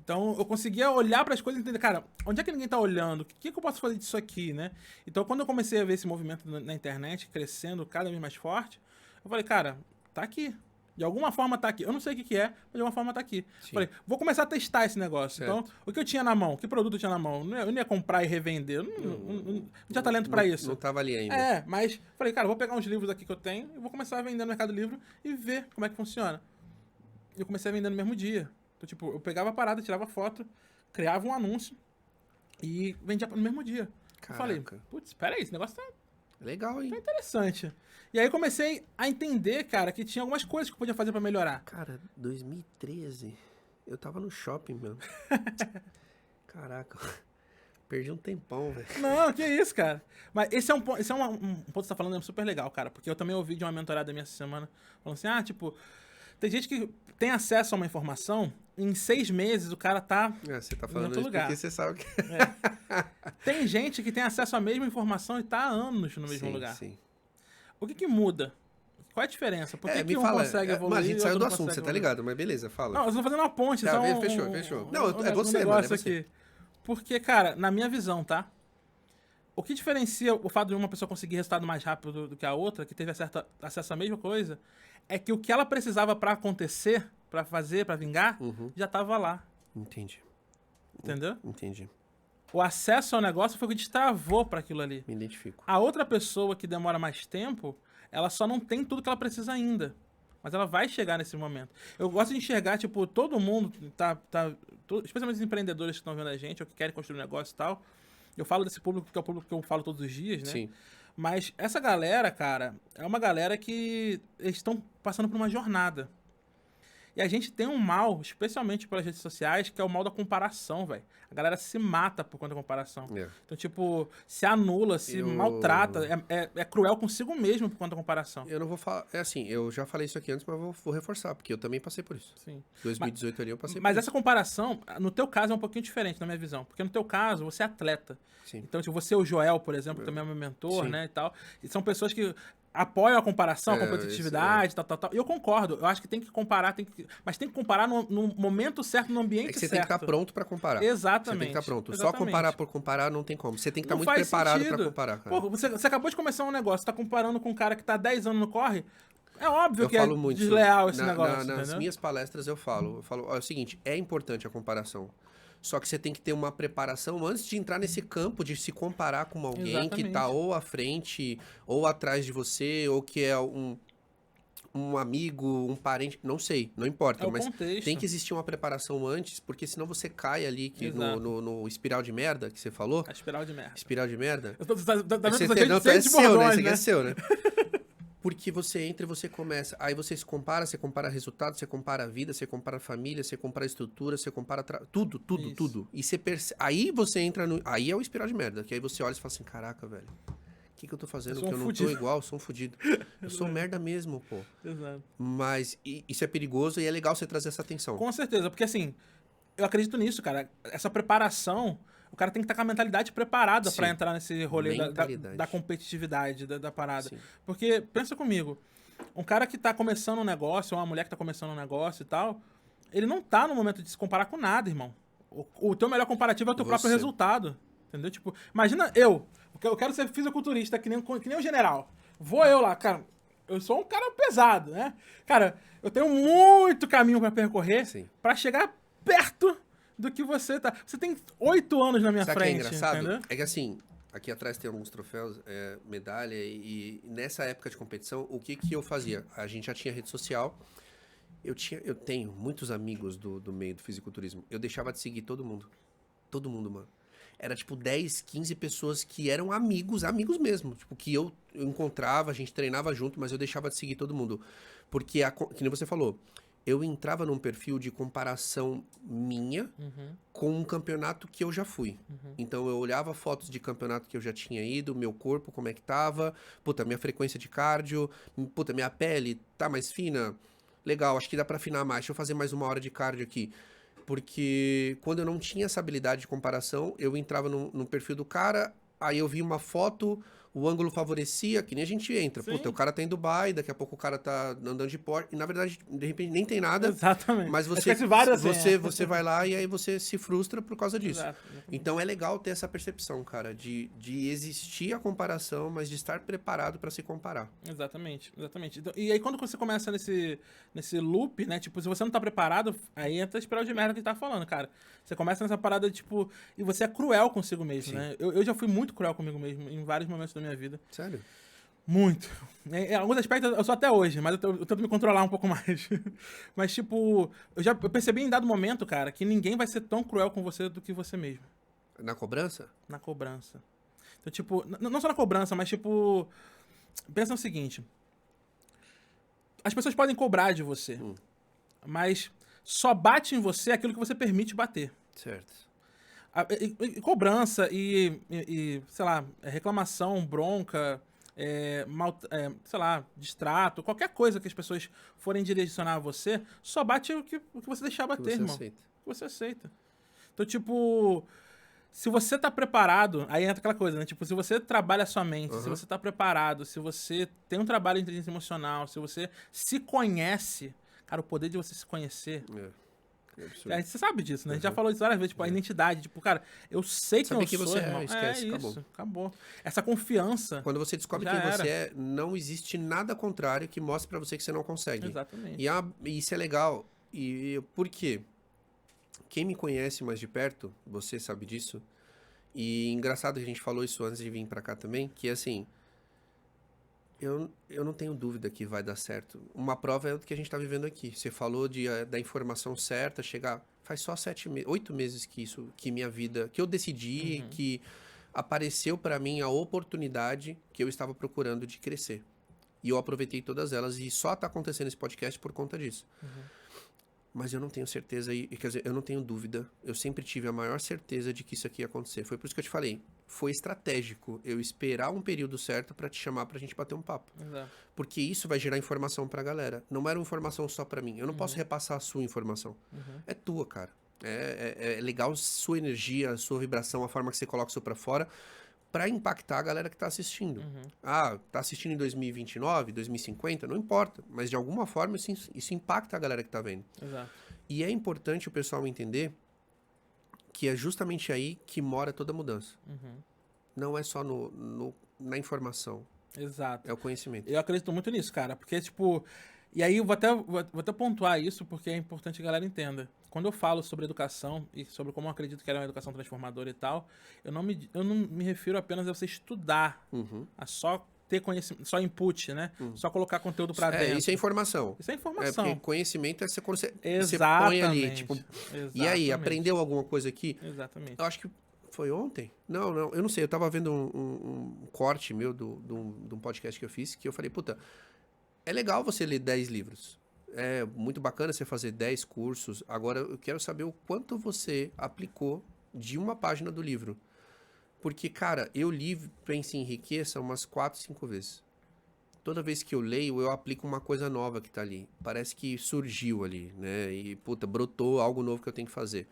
então eu conseguia olhar para as coisas e entender, cara, onde é que ninguém tá olhando? O que eu posso fazer disso aqui, né? Então, quando eu comecei a ver esse movimento na internet crescendo cada vez mais forte, eu falei, cara, tá aqui. De alguma forma tá aqui. Eu não sei o que que é, mas de alguma forma tá aqui. Sim. Falei, vou começar a testar esse negócio. Certo. Então, o que eu tinha na mão? Que produto eu tinha na mão? Eu não ia comprar e revender. Eu não tinha talento pra isso. Não tava ali ainda. É, mas falei, cara, vou pegar uns livros aqui que eu tenho e vou começar a vender no Mercado Livre e ver como é que funciona. Eu comecei a vender no mesmo dia. Então, tipo, eu pegava a parada, tirava foto, criava um anúncio e vendia no mesmo dia. Eu falei, Caraca. putz, peraí, esse negócio tá Legal, hein? interessante. E aí comecei a entender, cara, que tinha algumas coisas que eu podia fazer pra melhorar. Cara, 2013, eu tava no shopping, mano. Caraca, perdi um tempão, velho. Não, que isso, cara. Mas esse é um ponto que você tá falando é super legal, cara. Porque eu também ouvi de uma mentorada minha essa semana, falando assim, tipo, tem gente que tem acesso a uma informação, em 6 meses o cara tá Você tá em falando outro isso lugar. porque você sabe que... Tem gente que tem acesso à mesma informação e tá há anos no mesmo Sim, lugar. sim. O que que muda? Qual é a diferença? Por que Me que um fala, consegue evoluir mas a gente e saiu outro do não assunto, consegue você tá evoluir? ligado? Mas beleza, fala. Não, eu tô fazendo uma ponte, Tá, só fechou. Não, é você, negócio mano, é você. aqui. Porque, cara, na minha visão, tá? O que diferencia o fato de uma pessoa conseguir resultado mais rápido do que a outra, que teve acesso à mesma coisa, é que o que ela precisava pra acontecer, pra fazer, pra vingar, já tava lá, Entendi, entendeu? entendi. O acesso ao negócio foi o que destravou pra aquilo ali. Me identifico. A outra pessoa que demora mais tempo, ela só não tem tudo que ela precisa ainda. Mas ela vai chegar nesse momento. Eu gosto de enxergar, tipo, todo mundo especialmente os empreendedores que estão vendo a gente, ou que querem construir um negócio e tal. Eu falo desse público porque é o público que eu falo todos os dias, né? Sim. Mas essa galera, cara, é uma galera que eles estão passando por uma jornada. E a gente tem um mal, especialmente pelas redes sociais, que é o mal da comparação, velho. A galera se mata por conta da comparação. É. Então, tipo, se anula, se maltrata, é cruel consigo mesmo por conta da comparação. Eu não vou falar... É assim, eu já falei isso aqui antes, mas vou reforçar, porque eu também passei por isso. Sim. 2018 ali eu passei Mas por essa comparação, no teu caso, é um pouquinho diferente, na minha visão. Porque no teu caso, você é atleta. Sim. Então, tipo, você, o Joel, por exemplo, que também é meu mentor, Sim. né, e tal. E são pessoas que apoiam a comparação, a É, competitividade, tal. E eu concordo. Eu acho que tem que comparar, mas tem que comparar no momento certo, no ambiente É que você certo. tem que estar pronto pra comparar. Exatamente. Você tem que estar pronto. Exatamente. Só comparar por comparar não tem como. Você tem que estar Não muito faz preparado sentido. pra comparar, cara. Pô, você acabou de começar um negócio, você tá comparando com um cara que tá 10 anos no corre, é óbvio Eu que falo é muito desleal esse Na- negócio, nas entendeu? minhas palestras eu falo, ó, é o seguinte, é importante a comparação. Só que você tem que ter uma preparação antes de entrar nesse campo de se comparar com alguém que tá Exatamente. ou à frente, ou atrás de você, ou que é um amigo, um parente, não sei, não importa. É o mas contexto. tem que existir uma preparação antes, porque senão você cai ali Exato. no espiral de merda que você falou. A espiral de merda. Espiral de merda. Eu tô, tá vendo Você que eu tô tem- cheio não, de- cheio é de seu, né? bordões, Esse aqui né? é seu, né? Porque você entra e você começa. Aí você se compara, você compara resultados, você compara a vida, você compara a família, você compara a estrutura, você compara tudo, Isso. tudo. E você aí você entra no. Aí é o espiral de merda. Que aí você olha e fala assim: caraca, velho. O que eu tô fazendo? Eu sou Que um eu não fudido. tô igual, eu sou um fudido. Eu sou merda mesmo, pô. Exato. Mas isso é perigoso e é legal você trazer essa atenção. Com certeza, porque assim, eu acredito nisso, cara. Essa preparação, o cara tem que estar com a mentalidade preparada Sim. pra entrar nesse rolê Mentalidade. da competitividade, da parada. Sim. Porque, pensa comigo, um cara que tá começando um negócio, ou uma mulher que tá começando um negócio e tal, ele não tá no momento de se comparar com nada, irmão. O teu melhor comparativo é o teu próprio Você. resultado. Entendeu? Tipo, imagina eu quero ser fisiculturista, que nem o general. Vou eu lá, cara. Eu sou um cara pesado, né? Cara, eu tenho muito caminho pra percorrer Sim. pra chegar perto do que você tá. Você tem 8 anos na minha Sabe o que é frente, engraçado? entendeu? É que assim, aqui atrás tem alguns troféus, medalha, e nessa época de competição, o que eu fazia? A gente já tinha rede social, eu tenho muitos amigos do meio do fisiculturismo, eu deixava de seguir todo mundo, mano. Era tipo 10, 15 pessoas que eram amigos mesmo, tipo, que eu encontrava, a gente treinava junto, mas eu deixava de seguir todo mundo, porque, que nem você falou, eu entrava num perfil de comparação minha com um campeonato que eu já fui. Então eu olhava fotos de campeonato que eu já tinha ido, meu corpo, como é que tava, puta, minha frequência de cardio, puta, minha pele tá mais fina, legal, acho que dá pra afinar mais, deixa eu fazer mais 1 hora de cardio aqui. Porque quando eu não tinha essa habilidade de comparação, eu entrava no perfil do cara, aí eu vi uma foto o ângulo favorecia, que nem a gente entra. Sim. Puta, o cara tá em Dubai, daqui a pouco o cara tá andando de Porsche, e na verdade, de repente, nem tem nada. Exatamente. Mas você, Esquece várias, você vai lá e aí você se frustra por causa disso. Exato. Então é legal ter essa percepção, cara, de existir a comparação, mas de estar preparado para se comparar. Exatamente. Então, e aí quando você começa nesse loop, né? Tipo, se você não tá preparado, aí entra a espiral de merda que a gente tá falando, cara. Você começa nessa parada, tipo, e você é cruel consigo mesmo, Sim. né? Eu já fui muito cruel comigo mesmo em vários momentos da minha vida. Sério? Muito. Em alguns aspectos eu sou até hoje, mas eu tento me controlar um pouco mais. Mas, tipo, eu percebi em dado momento, cara, que ninguém vai ser tão cruel com você do que você mesmo. Na cobrança? Na cobrança. Então, tipo, não só na cobrança, mas, tipo, pensa no seguinte. As pessoas podem cobrar de você, mas só bate em você aquilo que você permite bater. Certo. Cobrança sei lá, reclamação, bronca, sei lá, distrato, qualquer coisa que as pessoas forem direcionar a você, só bate o que você deixar bater, Que você irmão. aceita. Que você aceita. Então, tipo, se você tá preparado, aí entra aquela coisa, né? Tipo, se você trabalha a sua mente, se você tá preparado, se você tem um trabalho de inteligência emocional, se você se conhece, cara, o poder de você se conhecer. É absurdo. Você sabe disso, né? A gente já falou isso várias vezes, tipo, a identidade. Tipo, cara, eu sei Saber quem eu quem sou, você é, irmão. esquece, Isso, acabou. Essa confiança. Quando você descobre Já quem era. você é, não existe nada contrário que mostre pra você que você não consegue. Exatamente. E isso é legal. E por quê? Quem me conhece mais de perto, você sabe disso. E engraçado que a gente falou isso antes de vir pra cá também, que assim, eu não tenho dúvida que vai dar certo. Uma prova é o que a gente tá vivendo aqui. Você falou da informação certa, chegar... Faz só 8 meses que minha vida... Que eu decidi, que apareceu pra mim a oportunidade que eu estava procurando de crescer. E eu aproveitei todas elas e só tá acontecendo esse podcast por conta disso. Mas eu não tenho certeza, quer dizer, eu não tenho dúvida. Eu sempre tive a maior certeza de que isso aqui ia acontecer. Foi por isso que eu te falei. Foi estratégico eu esperar um período certo pra te chamar pra gente bater um papo. Exato. Porque isso vai gerar informação pra galera. Não era uma informação só pra mim. Eu não posso repassar a sua informação. É tua, cara. É legal sua energia, a sua vibração, a forma que você coloca isso pra fora, pra impactar a galera que tá assistindo. Ah, tá assistindo em 2029, 2050, não importa. Mas de alguma forma isso impacta a galera que tá vendo. Exato. E é importante o pessoal entender que é justamente aí que mora toda a mudança. Não é só na informação, Exato. é o conhecimento. Eu acredito muito nisso, cara. Porque, tipo... E aí eu vou até pontuar isso, porque é importante que a galera entenda. Quando eu falo sobre educação e sobre como eu acredito que ela é uma educação transformadora e tal, eu não me refiro apenas a você estudar, a só ter conhecimento, só input, né? Só colocar conteúdo pra dentro. Isso é informação. Isso é informação. Porque conhecimento é quando você põe Exatamente. ali, tipo... E aí, aprendeu alguma coisa aqui? Exatamente. Eu acho que foi ontem? Não, eu não sei. Eu tava vendo um corte meu de um podcast que eu fiz, que eu falei, puta, é legal você ler 10 livros. É muito bacana você fazer 10 cursos. Agora, eu quero saber o quanto você aplicou de uma página do livro. Porque, cara, eu li Pense e Enriqueça umas 4, 5 vezes. Toda vez que eu leio, eu aplico uma coisa nova que tá ali. Parece que surgiu ali, né? E, puta, brotou algo novo que eu tenho que fazer.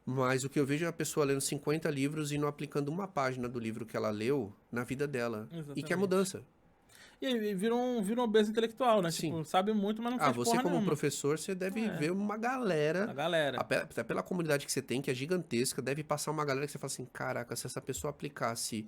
Mas o que eu vejo é a pessoa lendo 50 livros e não aplicando uma página do livro que ela leu na vida dela. Exatamente. E que é mudança. E aí vira um obeso intelectual, né? Sim. Tipo, sabe muito, mas não faz Você porra como nenhuma. professor, você deve ver uma galera... A galera. Até pela comunidade que você tem, que é gigantesca, deve passar uma galera que você fala assim, caraca, se essa pessoa aplicasse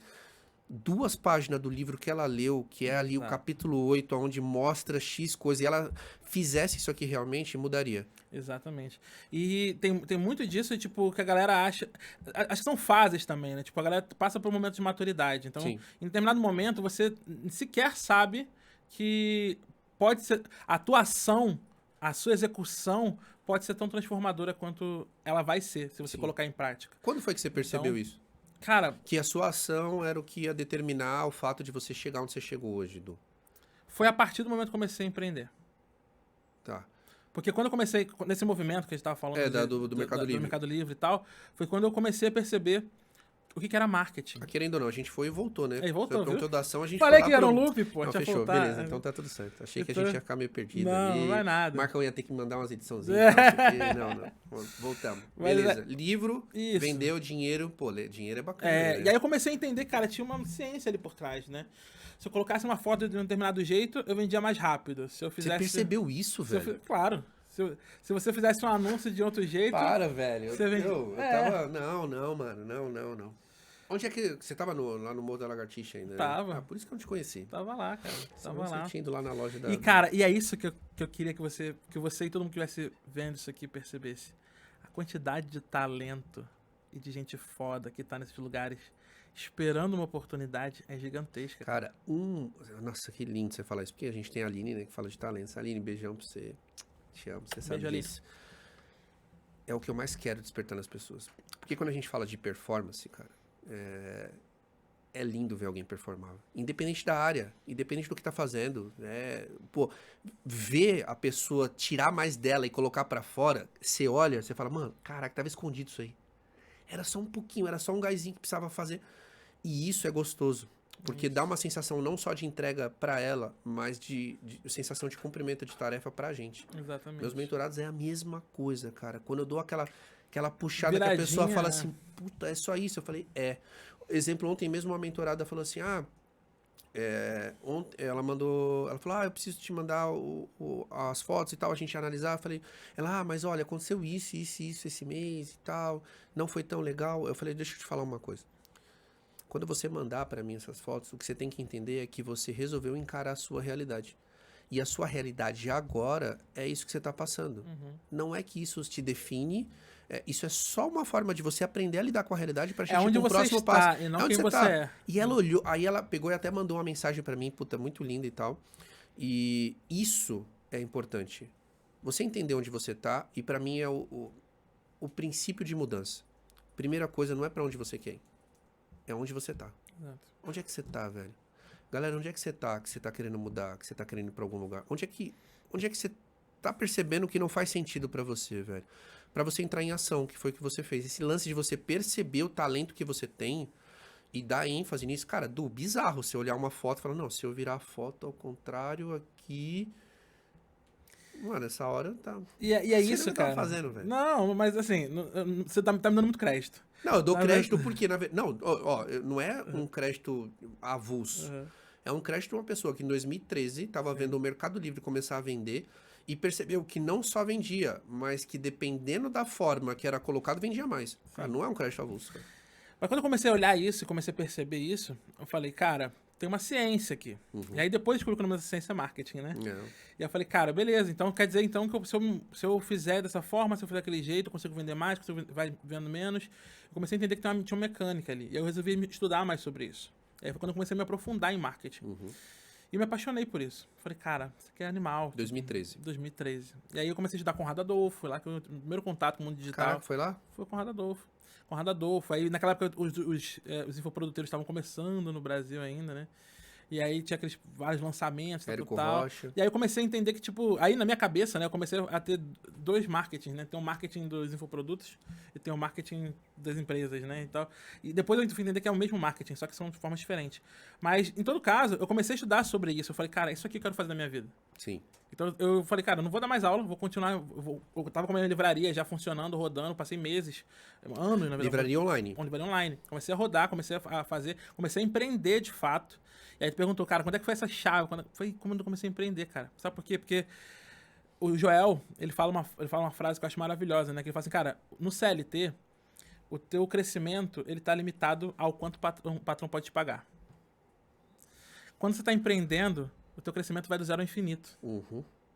2 páginas do livro que ela leu, que é ali o capítulo 8, onde mostra X coisa, e ela fizesse isso aqui realmente, mudaria. Exatamente. E tem muito disso, tipo, que a galera acha... Acho que são fases também, né? Tipo, a galera passa por um momento de maturidade. Então, Sim. em determinado momento, você sequer sabe que pode ser... A tua ação, a sua execução pode ser tão transformadora quanto ela vai ser, se você colocar em prática. Quando foi que você percebeu isso? Cara... Que a sua ação era o que ia determinar o fato de você chegar onde você chegou hoje, Du. Foi a partir do momento que eu comecei a empreender. Tá. Porque quando eu comecei, nesse movimento que a gente tava falando... Do Mercado Livre. Do Mercado Livre e tal, foi quando eu comecei a perceber o que era marketing. Querendo ou não, a gente foi e voltou, né? Aí voltou, Você perguntou viu? da ação, a gente Falei foi que lá era um pro- loop, pô. Não, tinha fechou, voltar. beleza. Então tá tudo certo. Achei que a Então- gente ia ficar meio perdido Não, ali. não vai nada. Marcão ia ter que mandar umas ediçãozinhas e tal, não sei o quê. Não. Voltamos. Mas Beleza. Livro, Isso. vendeu dinheiro. Pô, dinheiro é bacana. É, né? e aí eu comecei a entender, cara, tinha uma ciência ali por trás, né? Se eu colocasse uma foto de um determinado jeito, eu vendia mais rápido. Se eu Você fizesse... percebeu isso, se eu velho? fi- Claro. Se você fizesse um anúncio de outro jeito... Para, velho. Você vende- Eu É. tava... Não, mano. Não. Onde é que... Você tava lá no Morro da Lagartixa ainda, né? Tava. Ah, por isso que eu não te conheci. Tava lá, cara. Tava Senão lá. Você tinha ido lá na loja da... E, cara, e é isso que eu queria que você e todo mundo que estivesse vendo isso aqui percebesse. A quantidade de talento e de gente foda que tá nesses lugares esperando uma oportunidade é gigantesca. Cara, Nossa, que lindo você falar isso. Porque a gente tem a Aline, né, que fala de talentos. Aline, beijão pra você. Te amo, você sabe Beijo, Aline. disso. É o que eu mais quero despertar nas pessoas. Porque quando a gente fala de performance, cara, é lindo ver alguém performar. Independente da área, independente do que tá fazendo. Pô, ver a pessoa tirar mais dela e colocar pra fora, você olha, você fala, mano, caraca, tava escondido isso aí. Era só um pouquinho, era só um gásinho que precisava fazer. E isso é gostoso. Porque dá uma sensação não só de entrega pra ela, mas de sensação de cumprimento de tarefa pra gente. Exatamente. Meus mentorados é a mesma coisa, cara. Quando eu dou aquela puxada que a Viradinha, pessoa fala né? assim, puta, é só isso? Eu falei, é. Exemplo, ontem mesmo uma mentorada falou assim, ontem ela falou, eu preciso te mandar as fotos e tal, a gente analisar. Eu falei, mas olha, aconteceu isso esse mês e tal, não foi tão legal. Eu falei, deixa eu te falar uma coisa. Quando você mandar pra mim essas fotos, o que você tem que entender é que você resolveu encarar a sua realidade. E a sua realidade agora é isso que você tá passando. Não é que isso te define, isso é só uma forma de você aprender a lidar com a realidade pra gente É ir onde pro você próximo está passo. e não É onde quem você tá. é. E ela olhou, aí ela pegou e até mandou uma mensagem pra mim, puta, muito linda e tal. E isso é importante. Você entender onde você tá, e pra mim é o princípio de mudança. Primeira coisa, não é pra onde você quer ir. É onde você tá. Exato. Onde é que você tá, velho? Galera, onde é que você tá querendo mudar, que você tá querendo ir pra algum lugar? Onde é que você tá percebendo que não faz sentido pra você, velho? Pra você entrar em ação, que foi o que você fez. Esse lance de você perceber o talento que você tem e dar ênfase nisso, cara, bizarro. Você olhar uma foto e falar, não, se eu virar a foto ao contrário aqui... Mano, essa hora tá... E é Você isso, não cara. tá fazendo, velho. Não, mas assim, você tá me dando muito crédito. Não, eu dou Na crédito porque, não, não é um crédito avulso. Uhum. É um crédito de uma pessoa que em 2013 estava vendo o Mercado Livre começar a vender e percebeu que não só vendia, mas que dependendo da forma que era colocado, vendia mais. Cara, não é um crédito avulso, cara. Mas quando eu comecei a olhar isso, comecei a perceber isso, eu falei, cara, tem uma ciência aqui. E aí depois descobri que o nome dessa ciência é marketing, né? É. E aí eu falei, cara, beleza, então quer dizer então que se eu fizer dessa forma, se eu fizer daquele jeito, eu consigo vender mais, consigo vai vendo menos. Eu comecei a entender que tinha uma mecânica ali. E eu resolvi estudar mais sobre isso. E aí foi quando eu comecei a me aprofundar em marketing. E me apaixonei por isso. Falei, cara, isso aqui é animal. 2013. 2013. E aí eu comecei a estudar com Conrado Adolfo, foi lá que o primeiro contato com o mundo digital. Caraca, foi lá? Foi com Conrado Adolfo. Conrado Adolfo. Aí naquela época os infoprodutores estavam começando no Brasil ainda, né? E aí tinha aqueles vários lançamentos, Érico tal. Rocha. E aí eu comecei a entender que, tipo, aí na minha cabeça, né, eu comecei a ter dois marketings, né? Tem o marketing dos infoprodutos e tem o marketing das empresas, né? E tal. E depois eu fui entender que é o mesmo marketing, só que são de formas diferentes. Mas, em todo caso, eu comecei a estudar sobre isso. Eu falei, cara, isso aqui eu quero fazer na minha vida. Sim. Então eu falei, cara, eu não vou dar mais aula, vou continuar. Eu tava com a minha livraria já funcionando, rodando, passei meses, anos, na verdade. Livraria online. Uma livraria online. Comecei a rodar, comecei a fazer, comecei a empreender de fato. E aí tu perguntou, cara, quando é que foi essa chave? Foi quando eu comecei a empreender, cara. Sabe por quê? Porque o Joel, ele fala uma frase que eu acho maravilhosa, né? Que ele fala assim, cara, no CLT, o teu crescimento, ele tá limitado ao quanto o patrão pode te pagar. Quando você tá empreendendo, o teu crescimento vai do zero ao infinito.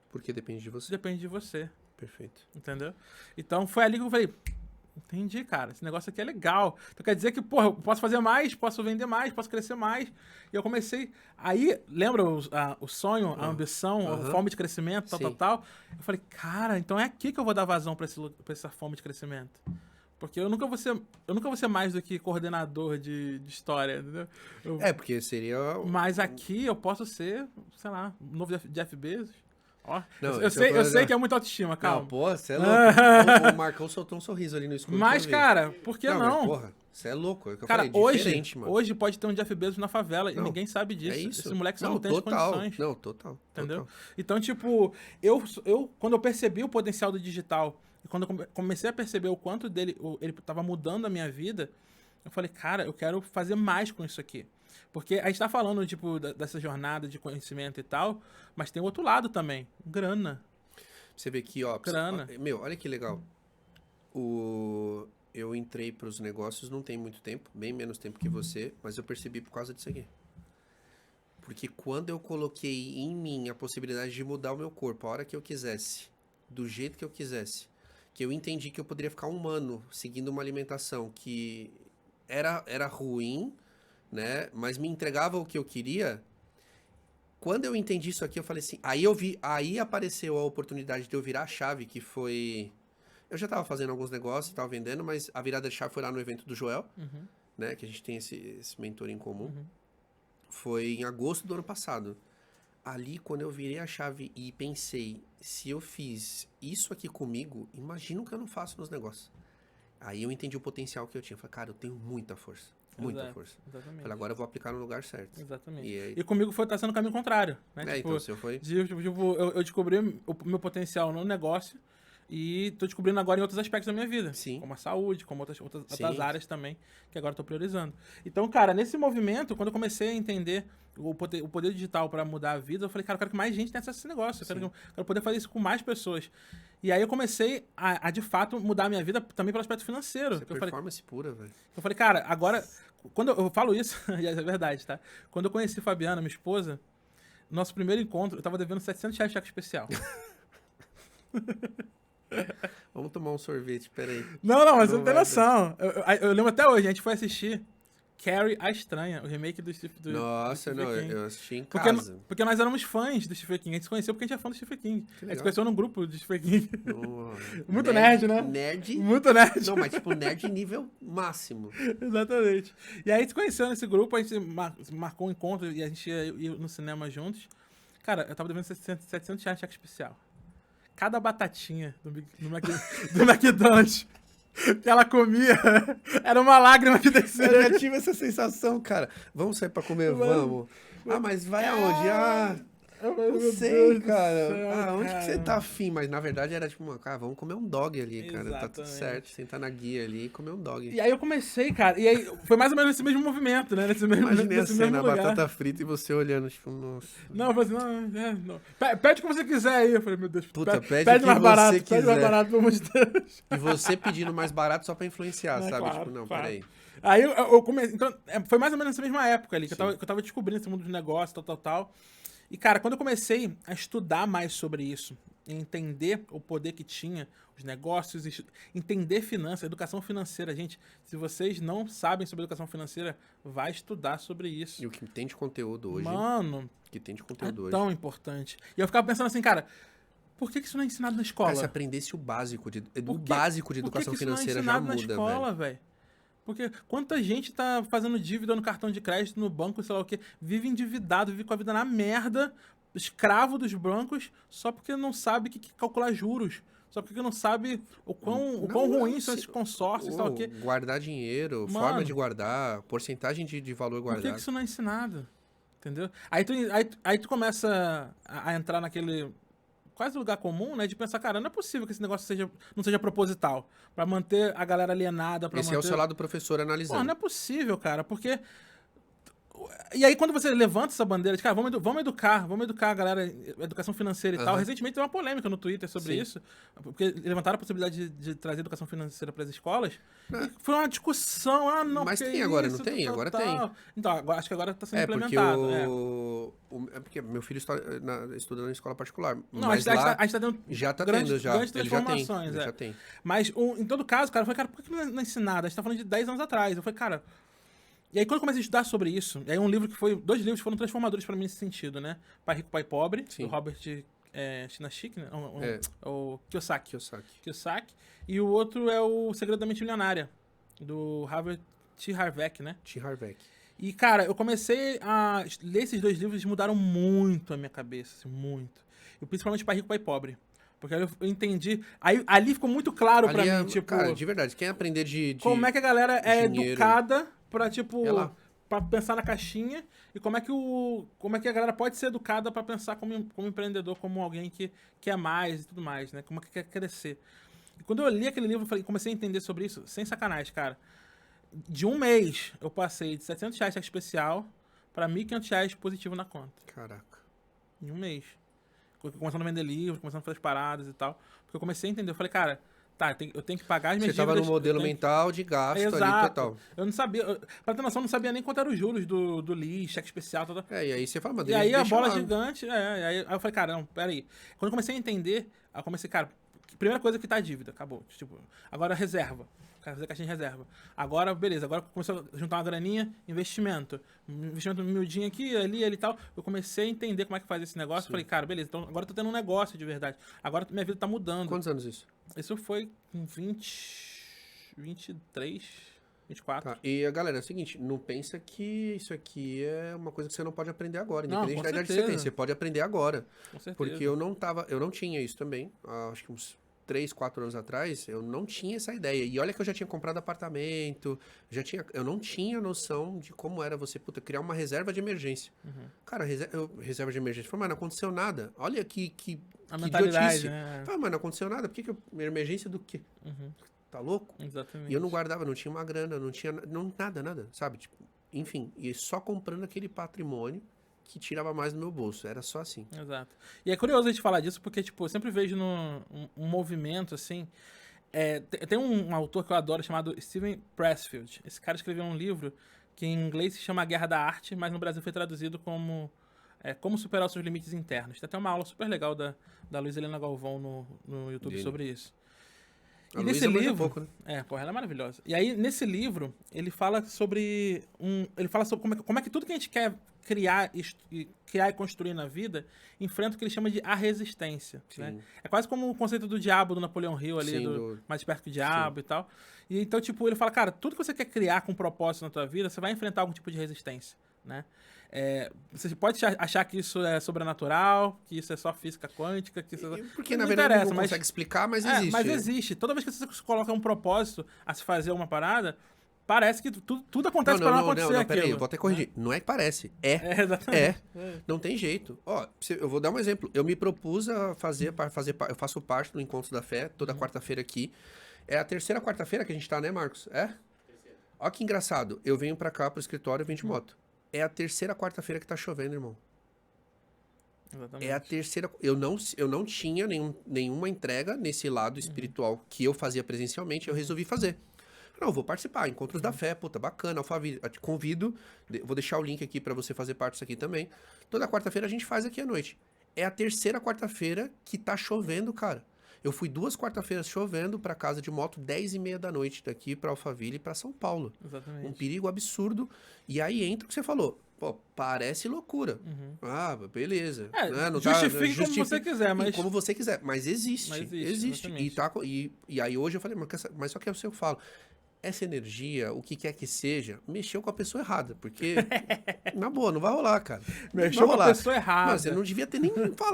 Porque depende de Isso você. depende de você, Perfeito. entendeu? Então foi ali que eu falei, entendi, cara, esse negócio aqui é legal. Então quer dizer que, porra, eu posso fazer mais, posso vender mais, posso crescer mais. E eu comecei, aí, lembra o sonho, a ambição, a fome de crescimento, tal, Sim. tal, tal? Eu falei, cara, então é aqui que eu vou dar vazão pra essa fome de crescimento. Porque eu nunca vou ser mais do que coordenador de história, entendeu? Porque seria... Mas aqui eu posso ser, sei lá, um novo Jeff Bezos, Ó, Não, eu isso sei, eu eu tô- sei que é muita autoestima, calma. Não, porra, você é louco. O Marcão soltou um sorriso ali no escuro. Mas, que eu vi. cara, por que Mas, não? porra, você é louco. É o que eu Cara, falei, diferente, mano. hoje pode ter um Jeff Bezos na favela e Não, ninguém sabe disso. É isso. Esse moleque só não tem total. as condições. Não, total. Entendeu? Total. Então, tipo, quando eu percebi o potencial do digital, e quando eu comecei a perceber o quanto ele tava mudando a minha vida, eu falei, cara, eu quero fazer mais com isso aqui. Porque a gente tá falando, tipo, dessa jornada de conhecimento e tal, mas tem o outro lado também, grana. Você vê aqui, ó. Grana. Meu, olha que legal. Eu entrei pros negócios não tem muito tempo, bem menos tempo que você, mas eu percebi por causa disso aqui. Porque quando eu coloquei em mim a possibilidade de mudar o meu corpo a hora que eu quisesse, do jeito que eu quisesse, que eu entendi que eu poderia ficar um ano seguindo uma alimentação que era ruim, né? Mas me entregava o que eu queria. Quando eu entendi isso aqui, eu falei assim, aí apareceu a oportunidade de eu virar a chave, que foi... Eu já tava fazendo alguns negócios, tava vendendo, mas a virada de chave foi lá no evento do Joel, né? Que a gente tem esse mentor em comum. Foi em agosto do ano passado. Ali, quando eu virei a chave e pensei, se eu fiz isso aqui comigo, imagina o que eu não faço nos negócios. Aí eu entendi o potencial que eu tinha. Falei, cara, eu tenho muita força. Muita força. Exatamente. Falei, agora eu vou aplicar no lugar certo. Exatamente. E aí... E comigo tá sendo o caminho contrário, né? então, o seu foi... Eu descobri o meu potencial no negócio e tô descobrindo agora em outros aspectos da minha vida. Sim. Como a saúde, como outras Sim. áreas também, que agora eu tô priorizando. Então, cara, nesse movimento, quando eu comecei a entender o poder digital para mudar a vida, eu falei, cara, eu quero que mais gente tenha acesso a esse negócio. Eu quero poder fazer isso com mais pessoas. E aí eu comecei a de fato, mudar a minha vida também pelo aspecto financeiro. Isso é performance pura, velho. Eu falei, cara, agora... Quando eu falo isso, e é verdade, tá? Quando eu conheci Fabiana, minha esposa, nosso primeiro encontro, eu tava devendo R$700 de cheque especial. Vamos tomar um sorvete, peraí. Não, mas Não você não tem vai noção. Eu lembro até hoje, a gente foi assistir Carrie a Estranha, o remake do Stephen Nossa, não, King. eu assisti em Porque, casa. porque nós éramos fãs do Stephen King. A gente se conheceu porque a gente é fã do Stephen King. A gente legal. se conheceu num grupo do Stephen King. Oh, Muito nerd, né? Nerd. Muito nerd. Não, mas tipo, nerd nível máximo. Exatamente. E aí a gente se conheceu nesse grupo, a gente marcou um encontro e a gente ia no cinema juntos. Cara, eu tava devendo R$700 de cheque especial. Cada batatinha do McDonald's que ela comia era uma lágrima que descia. Eu já tive essa sensação, cara. Vamos sair pra comer? Vamos. Ah, mas vai aonde? Ah, não sei, cara. Ah, onde que você tá afim? Mas na verdade era tipo, cara, vamos comer um dog ali, cara. Tá tudo Exatamente. certo. Sentar na guia ali e comer um dog. E aí eu comecei, cara, e aí foi mais ou menos nesse mesmo movimento, né? Nesse mesmo, Imaginei a nesse mesmo cena, a lugar. batata frita e você olhando, tipo, nossa. Não, eu falei assim, não. Pede o que você quiser aí. Eu falei, meu Deus, Puta, pede o que mais você barato, pede quiser. mais barato, pelo amor de Deus. E você pedindo mais barato só pra influenciar, É, sabe? claro, Tipo, não, claro. peraí. Aí eu comecei. Então, foi mais ou menos nessa mesma época ali, que Sim. eu tava descobrindo esse mundo dos negócios, tal. E, cara, quando eu comecei a estudar mais sobre isso, entender o poder que tinha, os negócios, entender finanças, educação financeira. Gente, se vocês não sabem sobre educação financeira, vai estudar sobre isso. E o que tem de conteúdo hoje, Mano, que tem de é conteúdo hoje. tão importante. E eu ficava pensando assim, cara, por que isso não é ensinado na escola? Cara, se aprendesse o básico de Por que- básico de por que educação que isso não é financeira já ensinado na muda, escola, velho. velho? Porque quanta gente tá fazendo dívida no cartão de crédito, no banco, sei lá o quê, vive endividado, vive com a vida na merda, escravo dos bancos, só porque não sabe que calcular juros. Só porque não sabe o quão ruins são esses consórcios, sei lá o quê. Guardar dinheiro, Mano, forma de guardar, porcentagem de valor Por que guardado. que isso não é ensinado? Entendeu? Aí tu começa a entrar naquele quase lugar comum, né? De pensar, cara, não é possível que esse negócio não seja proposital. Pra manter a galera alienada, pra Esse manter... é o seu lado professor Pô, analisando. não é possível, cara, porque... E aí, quando você levanta essa bandeira de, cara, vamos educar a galera, educação financeira e tal. Aham. Recentemente teve uma polêmica no Twitter sobre Sim. isso, porque levantaram a possibilidade de trazer educação financeira para as escolas. É. E foi uma discussão, não, Mas porque tem agora, isso, não tem? tal, Agora tal. Então, acho que agora está sendo É, porque implementado. é porque meu filho estuda na escola particular. Não, mas a lá gente tá dando já tá grandes, tendo, já. grandes Ele já tem. transformações. Ele é. já tem. Mas, em todo caso, cara, eu falei, cara, por que não é ensinado? A gente tá falando de 10 anos atrás. Eu falei, cara... E aí, quando eu comecei a estudar sobre isso, e aí dois livros foram transformadores pra mim nesse sentido, né? Pai Rico, Pai Pobre, Sim. do Robert Chinachick, né? O Kiyosaki. Kiyosaki. E o outro é o Segredo da Mente Milionária, do T. Harv Eker, né? T. Harv Eker. E, cara, eu comecei a ler esses dois livros, eles mudaram muito a minha cabeça, assim, muito. E principalmente pai rico, pai pobre. Porque aí eu entendi. Aí, ali ficou muito claro pra Ali mim, tipo, cara, de verdade, quem aprender de como é que a galera é dinheiro. educada pra, tipo, É lá. pra pensar na caixinha e como é que a galera pode ser educada pra pensar como empreendedor, como alguém que quer mais e tudo mais, né? Como é que quer crescer. E quando eu li aquele livro, comecei a entender sobre isso, sem sacanagem, cara. De um mês, eu passei de R$700 cheque especial pra R$1.500 positivo na conta. Caraca. Em um mês. Começando a vender livros, começando a fazer as paradas e tal. Porque eu comecei a entender. Eu falei, cara, tá, eu tenho que pagar as minhas Você tava dívidas. no modelo eu tenho mental de gasto ali Exato. total. Eu não sabia. Pra ter noção, eu não sabia nem quanto era os juros do LIS, cheque especial, tal. E aí você fala, mas E aí a deixa bola lá. gigante. Aí eu falei, cara, não, peraí. Quando eu comecei a entender, eu comecei, cara, primeira coisa que tá a dívida, acabou. Tipo, agora reserva. Quero fazer caixinha de reserva. Agora, beleza, agora começou a juntar uma graninha, investimento. Investimento miudinho aqui, ali e tal. Eu comecei a entender como é que faz esse negócio. Falei, cara, beleza, então agora eu tô tendo um negócio de verdade. Agora minha vida tá mudando. Quantos anos isso? Isso foi com 23, 24. Tá. E, galera, é o seguinte, não pensa que isso aqui é uma coisa que você não pode aprender agora. Não, Independente com da idade que você certeza. tem, você pode aprender agora. Com certeza. Porque eu não tinha isso também. Acho que uns 3, 4 anos atrás, eu não tinha essa ideia. E olha que eu já tinha comprado apartamento, eu não tinha noção de como era você, criar uma reserva de emergência. Cara, reserva de emergência. Falei, mas não aconteceu nada. Olha que A mentalidade, idiotice. né? Falei, mas não aconteceu nada. Por que emergência do quê? Tá louco? Exatamente. E eu não guardava, não tinha uma grana, não tinha nada, sabe? Tipo, enfim, e só comprando aquele patrimônio que tirava mais do meu bolso. Era só assim. Exato. E é curioso a gente falar disso, porque, tipo, eu sempre vejo um movimento, assim... tem um autor que eu adoro chamado Steven Pressfield. Esse cara escreveu um livro que em inglês se chama A Guerra da Arte, mas no Brasil foi traduzido como Como Superar os Seus Limites Internos. Tem até uma aula super legal da Luísa Helena Galvão no YouTube Dele. sobre isso. A E nesse Luísa manja livro... pouco, né? Ela é maravilhosa. E aí, nesse livro, ele fala sobre como é que tudo que a gente quer criar e construir na vida enfrenta o que ele chama de a resistência. Né? É quase como o conceito do diabo do Napoleão Hill ali, Sim, mais perto que o diabo e tal. E então, tipo, ele fala, cara, tudo que você quer criar com propósito na tua vida, você vai enfrentar algum tipo de resistência, né? Você pode achar que isso é sobrenatural, que isso é só física quântica, que isso Porque, não na verdade, interessa, não consegue explicar, mas existe. Mas existe. Toda vez que você coloca um propósito a se fazer uma parada, parece que tudo acontece para não acontecer aquilo. Peraí, eu vou até corrigir. Não é que parece, exatamente. Não tem jeito. Ó, eu vou dar um exemplo. Eu me propus a eu faço parte do Encontro da Fé, toda quarta-feira aqui. É a terceira quarta-feira que a gente tá, né, Marcos? Terceira. Ó que engraçado. Eu venho pra cá, pro escritório, eu venho de moto. É a terceira quarta-feira que tá chovendo, irmão. Exatamente. É a terceira... Eu não tinha nenhuma entrega nesse lado espiritual que eu fazia presencialmente, eu resolvi fazer. Não, eu vou participar, Encontros da Fé, puta, bacana, Alphaville, eu te convido, vou deixar o link aqui pra você fazer parte disso aqui também. Toda quarta-feira a gente faz aqui à noite. É a terceira quarta-feira que tá chovendo, cara. Eu fui 2 quarta-feiras chovendo pra casa de moto, 10h30 da noite, daqui pra Alphaville e pra São Paulo. Exatamente. Um perigo absurdo. E aí entra o que você falou. Pô, parece loucura. Ah, beleza. Né? Não Justifique como você quiser, mas... Como você quiser, mas existe. Mas existe, E aí hoje eu falei, mas só que é o que eu falo. Essa energia, o que quer que seja, mexeu com a pessoa errada. Porque, na boa, não vai rolar, cara. Mexeu com a pessoa errada. Mas você não devia ter nem...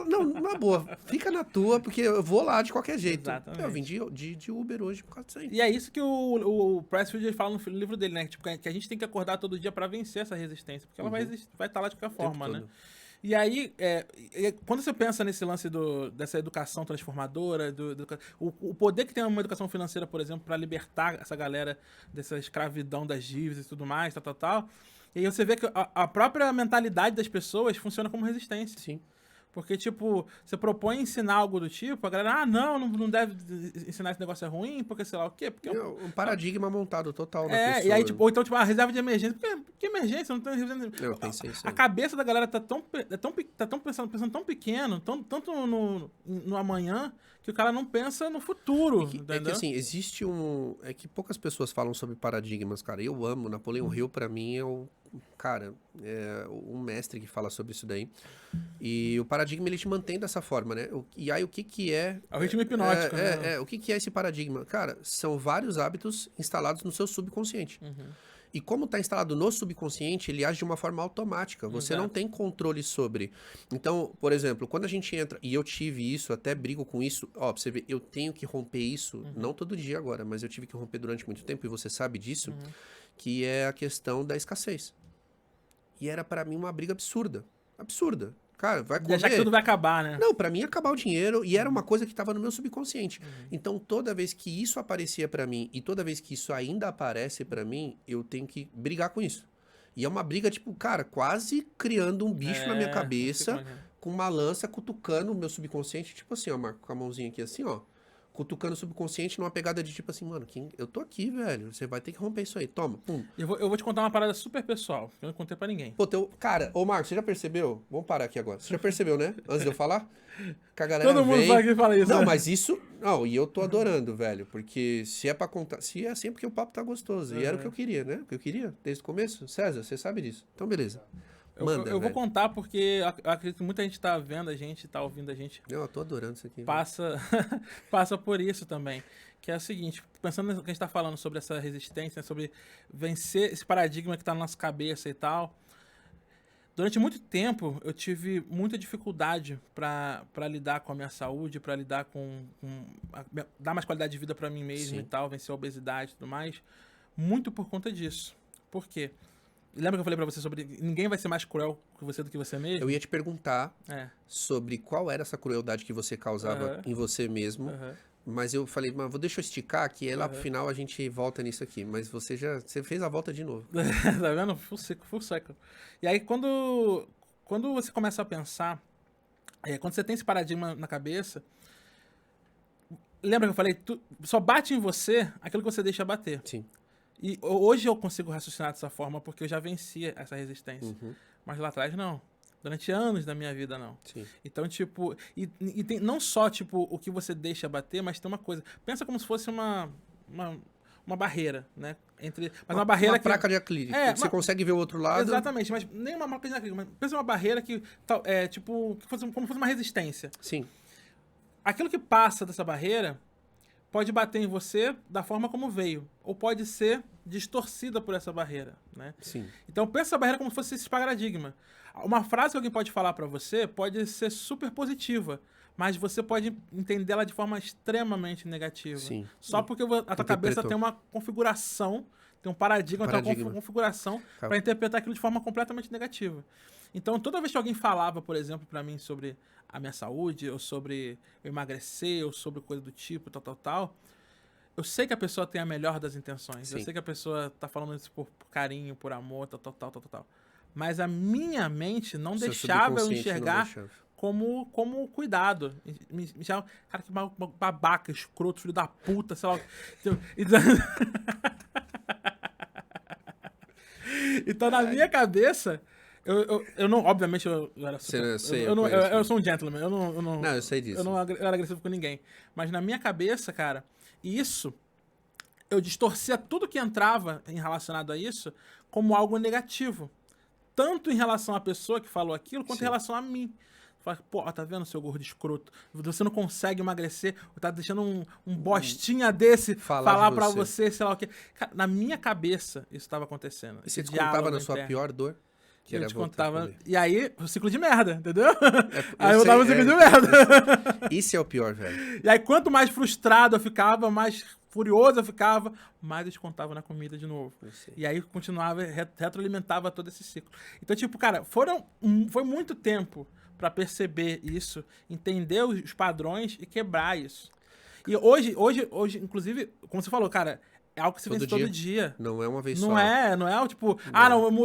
Não, na boa. Fica na tua, porque eu vou lá de qualquer jeito. Exatamente. Eu vim de Uber hoje por causa disso aí. E é isso que o Pressfield ele fala no livro dele, né? Tipo, que a gente tem que acordar todo dia pra vencer essa resistência. Porque ela vai estar lá de qualquer forma, né? E aí, quando você pensa nesse lance dessa educação transformadora, o poder que tem uma educação financeira, por exemplo, para libertar essa galera dessa escravidão das dívidas e tudo mais, tal, e aí você vê que a própria mentalidade das pessoas funciona como resistência. Sim. Porque, tipo, você propõe ensinar algo do tipo, a galera, não deve ensinar esse negócio é ruim, porque sei lá o quê. Porque Um paradigma montado total na pessoa. E aí, tipo, ou então, tipo, a reserva de emergência. Que emergência? Não tem reserva de... Eu pensei isso A aí. cabeça da galera tá pensando tão pequeno, tanto no amanhã, que o cara não pensa no futuro. É que assim, existe é que poucas pessoas falam sobre paradigmas, cara. Eu amo. Napoleão Hill, pra mim, é um mestre que fala sobre isso daí. E o paradigma, ele te mantém dessa forma, né? E aí, o que é... É o ritmo hipnótico, né? O que é esse paradigma? Cara, são vários hábitos instalados no seu subconsciente. E como está instalado no subconsciente, ele age de uma forma automática. Você não Exato. tem controle sobre. Então, por exemplo, quando a gente entra, e eu tive isso, até brigo com isso, ó, pra você ver, eu tenho que romper isso, não todo dia agora, mas eu tive que romper durante muito tempo, e você sabe disso, que é a questão da escassez. E era pra mim uma briga absurda. Absurda. Cara, vai De comer. achar que tudo vai acabar, né? Não, pra mim ia acabar o dinheiro e era uma coisa que tava no meu subconsciente. Então, toda vez que isso aparecia pra mim e toda vez que isso ainda aparece pra mim, eu tenho que brigar com isso. E é uma briga, tipo, cara, quase criando um bicho na minha É, cabeça, eu sei como é que é. com uma lança cutucando o meu subconsciente, tipo assim, ó, Marco, com a mãozinha aqui assim, ó. Cutucando o subconsciente numa pegada de tipo assim, mano, eu tô aqui, velho. Você vai ter que romper isso aí. Toma, pum. Eu vou te contar uma parada super pessoal, que eu não contei pra ninguém. Pô, cara, ô Marcos, você já percebeu? Vamos parar aqui agora. Você já percebeu, né? Antes de eu falar? Que a galera Todo mundo vem... sabe que fala isso, Não, né? mas isso... Não, e eu tô adorando, velho. Porque se é pra contar... Se é assim, porque o papo tá gostoso. E era o que eu queria, né? O que eu queria desde o começo. César, você sabe disso. Então, beleza. Manda, Eu vou velho. contar porque eu acredito que muita gente tá vendo a gente, tá ouvindo a gente, Não, eu tô adorando isso aqui. velho. passa por isso também. Que é o seguinte, pensando no que a gente tá falando sobre essa resistência, sobre vencer esse paradigma que tá na nossa cabeça e tal. Durante muito tempo, eu tive muita dificuldade para lidar com a minha saúde, para lidar dar mais qualidade de vida para mim mesmo Sim. e tal, vencer a obesidade e tudo mais, muito por conta disso. Por quê? Lembra que eu falei pra você sobre ninguém vai ser mais cruel que você do que você mesmo? Eu ia te perguntar É. sobre qual era essa crueldade que você causava Aham. em você mesmo. Aham. Mas eu falei, mas deixa eu esticar, que aí lá pro final a gente volta nisso aqui. Mas você fez a volta de novo. Tá vendo? Full cycle. E aí, quando você começa a pensar, quando você tem esse paradigma na cabeça, lembra que eu falei, só bate em você aquilo que você deixa bater. Sim. E hoje eu consigo raciocinar dessa forma porque eu já vencia essa resistência. Uhum. Mas lá atrás, não. Durante anos da minha vida, não. Sim. Então, tipo... E tem não só, tipo, o que você deixa bater, mas tem uma coisa... Pensa como se fosse uma barreira, né? Mas uma barreira uma que... placa de acrílico. É, Você consegue ver o outro lado. Exatamente, mas nem uma marca de acrílico. Mas pensa uma barreira que, tipo, como fosse uma resistência. Sim. Aquilo que passa dessa barreira pode bater em você da forma como veio, ou pode ser distorcida por essa barreira, né? Sim. Então pensa essa barreira como se fosse esse paradigma. Uma frase que alguém pode falar pra você pode ser super positiva, mas você pode entendê-la de forma extremamente negativa. Sim. Só porque a tua cabeça tem uma configuração, tem um paradigma, tem uma configuração para interpretar aquilo de forma completamente negativa. Então, toda vez que alguém falava, por exemplo, pra mim sobre a minha saúde, ou sobre eu emagrecer, ou sobre coisa do tipo, tal, eu sei que a pessoa tem a melhor das intenções. Sim. Eu sei que a pessoa tá falando isso por carinho, por amor, tal. Mas a minha mente não Seu deixava eu subconsciente enxergar não deixava. como cuidado. Me chamava, cara, que babaca, escroto, filho da puta, sei lá. Então, na minha cabeça, eu não, obviamente, eu era super... Eu sou um gentleman, eu não... Não, eu sei disso. Eu era agressivo com ninguém. Mas na minha cabeça, cara, isso, eu distorcia tudo que entrava em relacionado a isso como algo negativo. Tanto em relação à pessoa que falou aquilo, quanto Sim. em relação a mim. Fala, pô, tá vendo, seu gordo escroto? Você não consegue emagrecer, tá deixando um bostinha desse falar pra você, sei lá o quê. Cara, na minha cabeça, isso tava acontecendo. E você te contava na sua pior dor? Que eu te contava. E aí, o ciclo de merda, entendeu? Aí eu sei, dava o ciclo de merda. Isso é o pior, velho. E aí, quanto mais frustrado eu ficava, mais furioso eu ficava, mais eu descontava na comida de novo. E aí continuava, retroalimentava todo esse ciclo. Então, tipo, cara, foi muito tempo pra perceber isso, entender os padrões e quebrar isso. E hoje, inclusive, como você falou, cara, é algo que se vence todo dia. Não é uma vez Não só. não é tipo,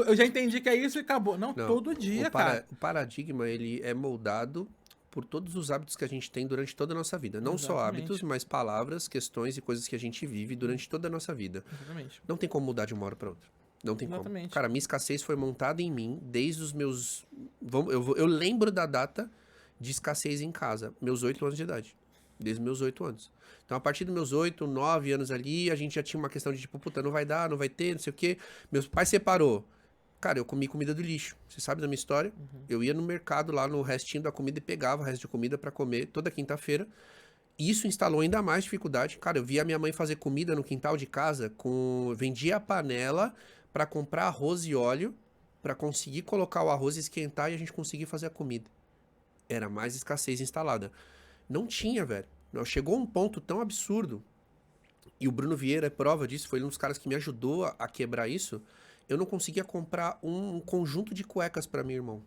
eu já entendi que é isso e acabou. Não, todo dia, cara. O paradigma, ele é moldado por todos os hábitos que a gente tem durante toda a nossa vida. Não só hábitos, mas palavras, questões e coisas que a gente vive durante toda a nossa vida. Exatamente. Não tem como mudar de uma hora para outra. Não tem como. Exatamente. Cara, minha escassez foi montada em mim desde os meus... Eu lembro da data de escassez em casa. Meus 8 anos de idade. Desde meus 8 anos. Então, a partir dos meus 8, 9 anos ali, a gente já tinha uma questão de tipo, puta, não vai dar, não vai ter, não sei o quê. Meu pai separou. Cara, eu comi comida do lixo. Você sabe da minha história? Eu ia no mercado lá no restinho da comida e pegava o resto de comida pra comer toda quinta-feira. Isso instalou ainda mais dificuldade. Cara, eu via a minha mãe fazer comida no quintal de casa vendia a panela pra comprar arroz e óleo, pra conseguir colocar o arroz, esquentar e a gente conseguir fazer a comida. Era mais escassez instalada. Não tinha, velho. Não, chegou um ponto tão absurdo, e o Bruno Vieira é prova disso, foi um dos caras que me ajudou a quebrar isso. Eu não conseguia comprar um conjunto de cuecas pra meu irmão.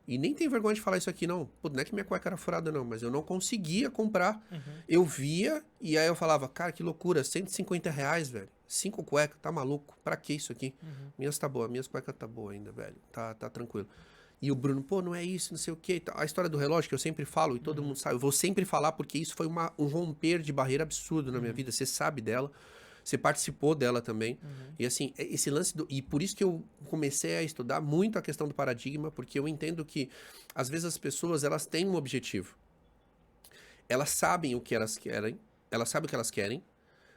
E nem tem vergonha de falar isso aqui, não. Pô, não é que minha cueca era furada, não, mas eu não conseguia comprar. Eu via, e aí eu falava, cara, que loucura, R$ 150, velho. 5 cuecas, tá maluco? Pra que isso aqui? Minhas tá boa, minhas cuecas tá boa ainda, velho. Tá tranquilo. E o Bruno, pô, não é isso, não sei o quê. A história do relógio que eu sempre falo, e todo mundo sabe, eu vou sempre falar porque isso foi um romper de barreira absurdo na minha vida. Você sabe dela, você participou dela também. E assim, esse lance e por isso que eu comecei a estudar muito a questão do paradigma, porque eu entendo que às vezes as pessoas, elas têm um objetivo. Elas sabem o que elas querem, elas sabem o que elas querem,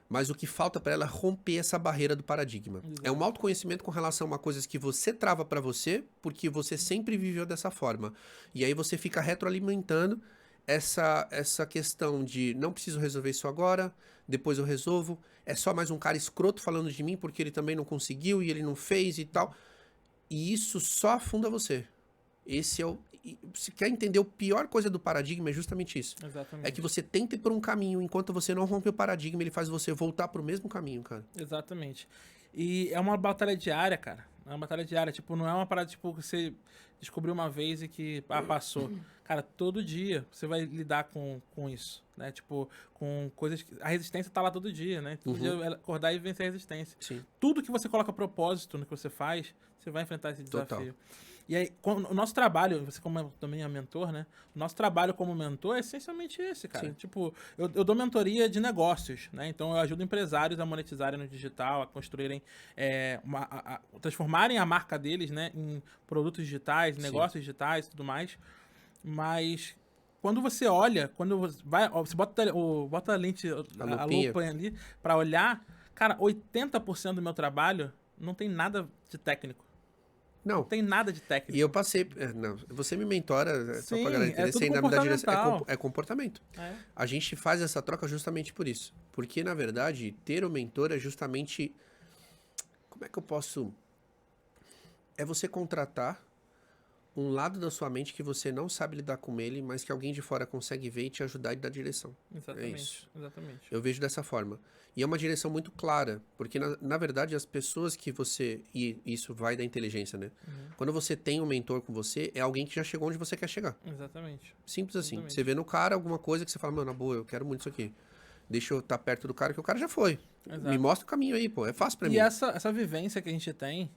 mas o que falta para ela é romper essa barreira do paradigma. É um autoconhecimento com relação a coisas que você trava para você, porque você sempre viveu dessa forma. E aí você fica retroalimentando essa questão de não preciso resolver isso agora, depois eu resolvo. É só mais um cara escroto falando de mim porque ele também não conseguiu e ele não fez e tal. E isso só afunda você. Esse é o... Se quer entender, a pior coisa do paradigma é justamente isso. Exatamente. É que você tenta ir por um caminho, enquanto você não rompe o paradigma, ele faz você voltar pro mesmo caminho, cara. Exatamente. E é uma batalha diária, cara. É uma batalha diária. Tipo, não é uma parada, tipo, que você descobriu uma vez e que passou. Cara, todo dia você vai lidar com isso, né? Tipo, com coisas... A resistência tá lá todo dia, né? Todo dia é acordar e vencer a resistência. Sim. Tudo que você coloca propósito no que você faz, você vai enfrentar esse Total. desafio. E aí, o nosso trabalho, você como também é mentor, né? O nosso trabalho como mentor é essencialmente esse, cara. Sim. Tipo, eu dou mentoria de negócios, né? Então eu ajudo empresários a monetizarem no digital, a construírem, transformarem a marca deles, né? Em produtos digitais, negócios digitais e tudo mais. Mas quando você olha, quando você vai, você bota a lente, a lupa ali pra olhar, cara, 80% do meu trabalho não tem nada de técnico. Não tem nada de técnico. E eu passei... não, você me mentora, só pra galera entender, tudo você ainda me dá direção. comportamental. É comportamento. É. A gente faz essa troca justamente por isso. Porque, na verdade, ter um mentor é justamente... Como é que eu posso... É você contratar um lado da sua mente que você não sabe lidar com ele, mas que alguém de fora consegue ver e te ajudar e dar direção. Exatamente, É isso. Exatamente. Eu vejo dessa forma. E é uma direção muito clara, porque na verdade as pessoas que você... E isso vai da inteligência, né? Quando você tem um mentor com você, é alguém que já chegou onde você quer chegar. Exatamente. Simples assim. Exatamente. Você vê no cara alguma coisa que você fala, mano, na boa, eu quero muito isso aqui. Deixa eu estar perto do cara, que o cara já foi. Exato. Me mostra o caminho aí, pô. É fácil pra mim. E essa vivência que a gente tem,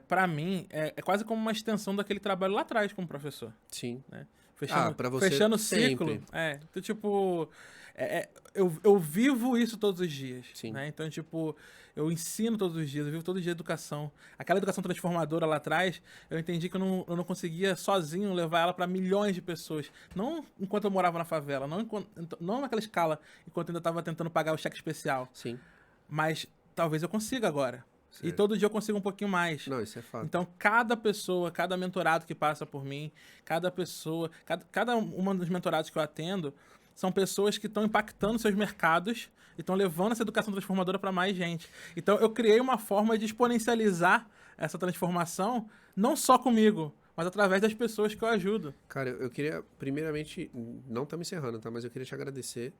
pra mim, é quase como uma extensão daquele trabalho lá atrás como professor. Sim. Né? Fechando, pra você fechando o sempre. ciclo. Então, tipo, eu vivo isso todos os dias. Sim. Né? Então, tipo, eu ensino todos os dias, eu vivo todo dia educação. Aquela educação transformadora lá atrás, eu entendi que eu não conseguia sozinho levar ela para milhões de pessoas. Não enquanto eu morava na favela, não naquela escala, enquanto eu ainda estava tentando pagar o cheque especial. Sim. Mas talvez eu consiga agora. Certo. E todo dia eu consigo um pouquinho mais. Não, isso é fato. Então, cada pessoa, cada mentorado que passa por mim, cada pessoa, cada um dos mentorados que eu atendo, são pessoas que estão impactando seus mercados e estão levando essa educação transformadora para mais gente. Então, eu criei uma forma de exponencializar essa transformação, não só comigo, mas através das pessoas que eu ajudo. Cara, eu queria, primeiramente, não estamos encerrando, tá? Mas eu queria te agradecer.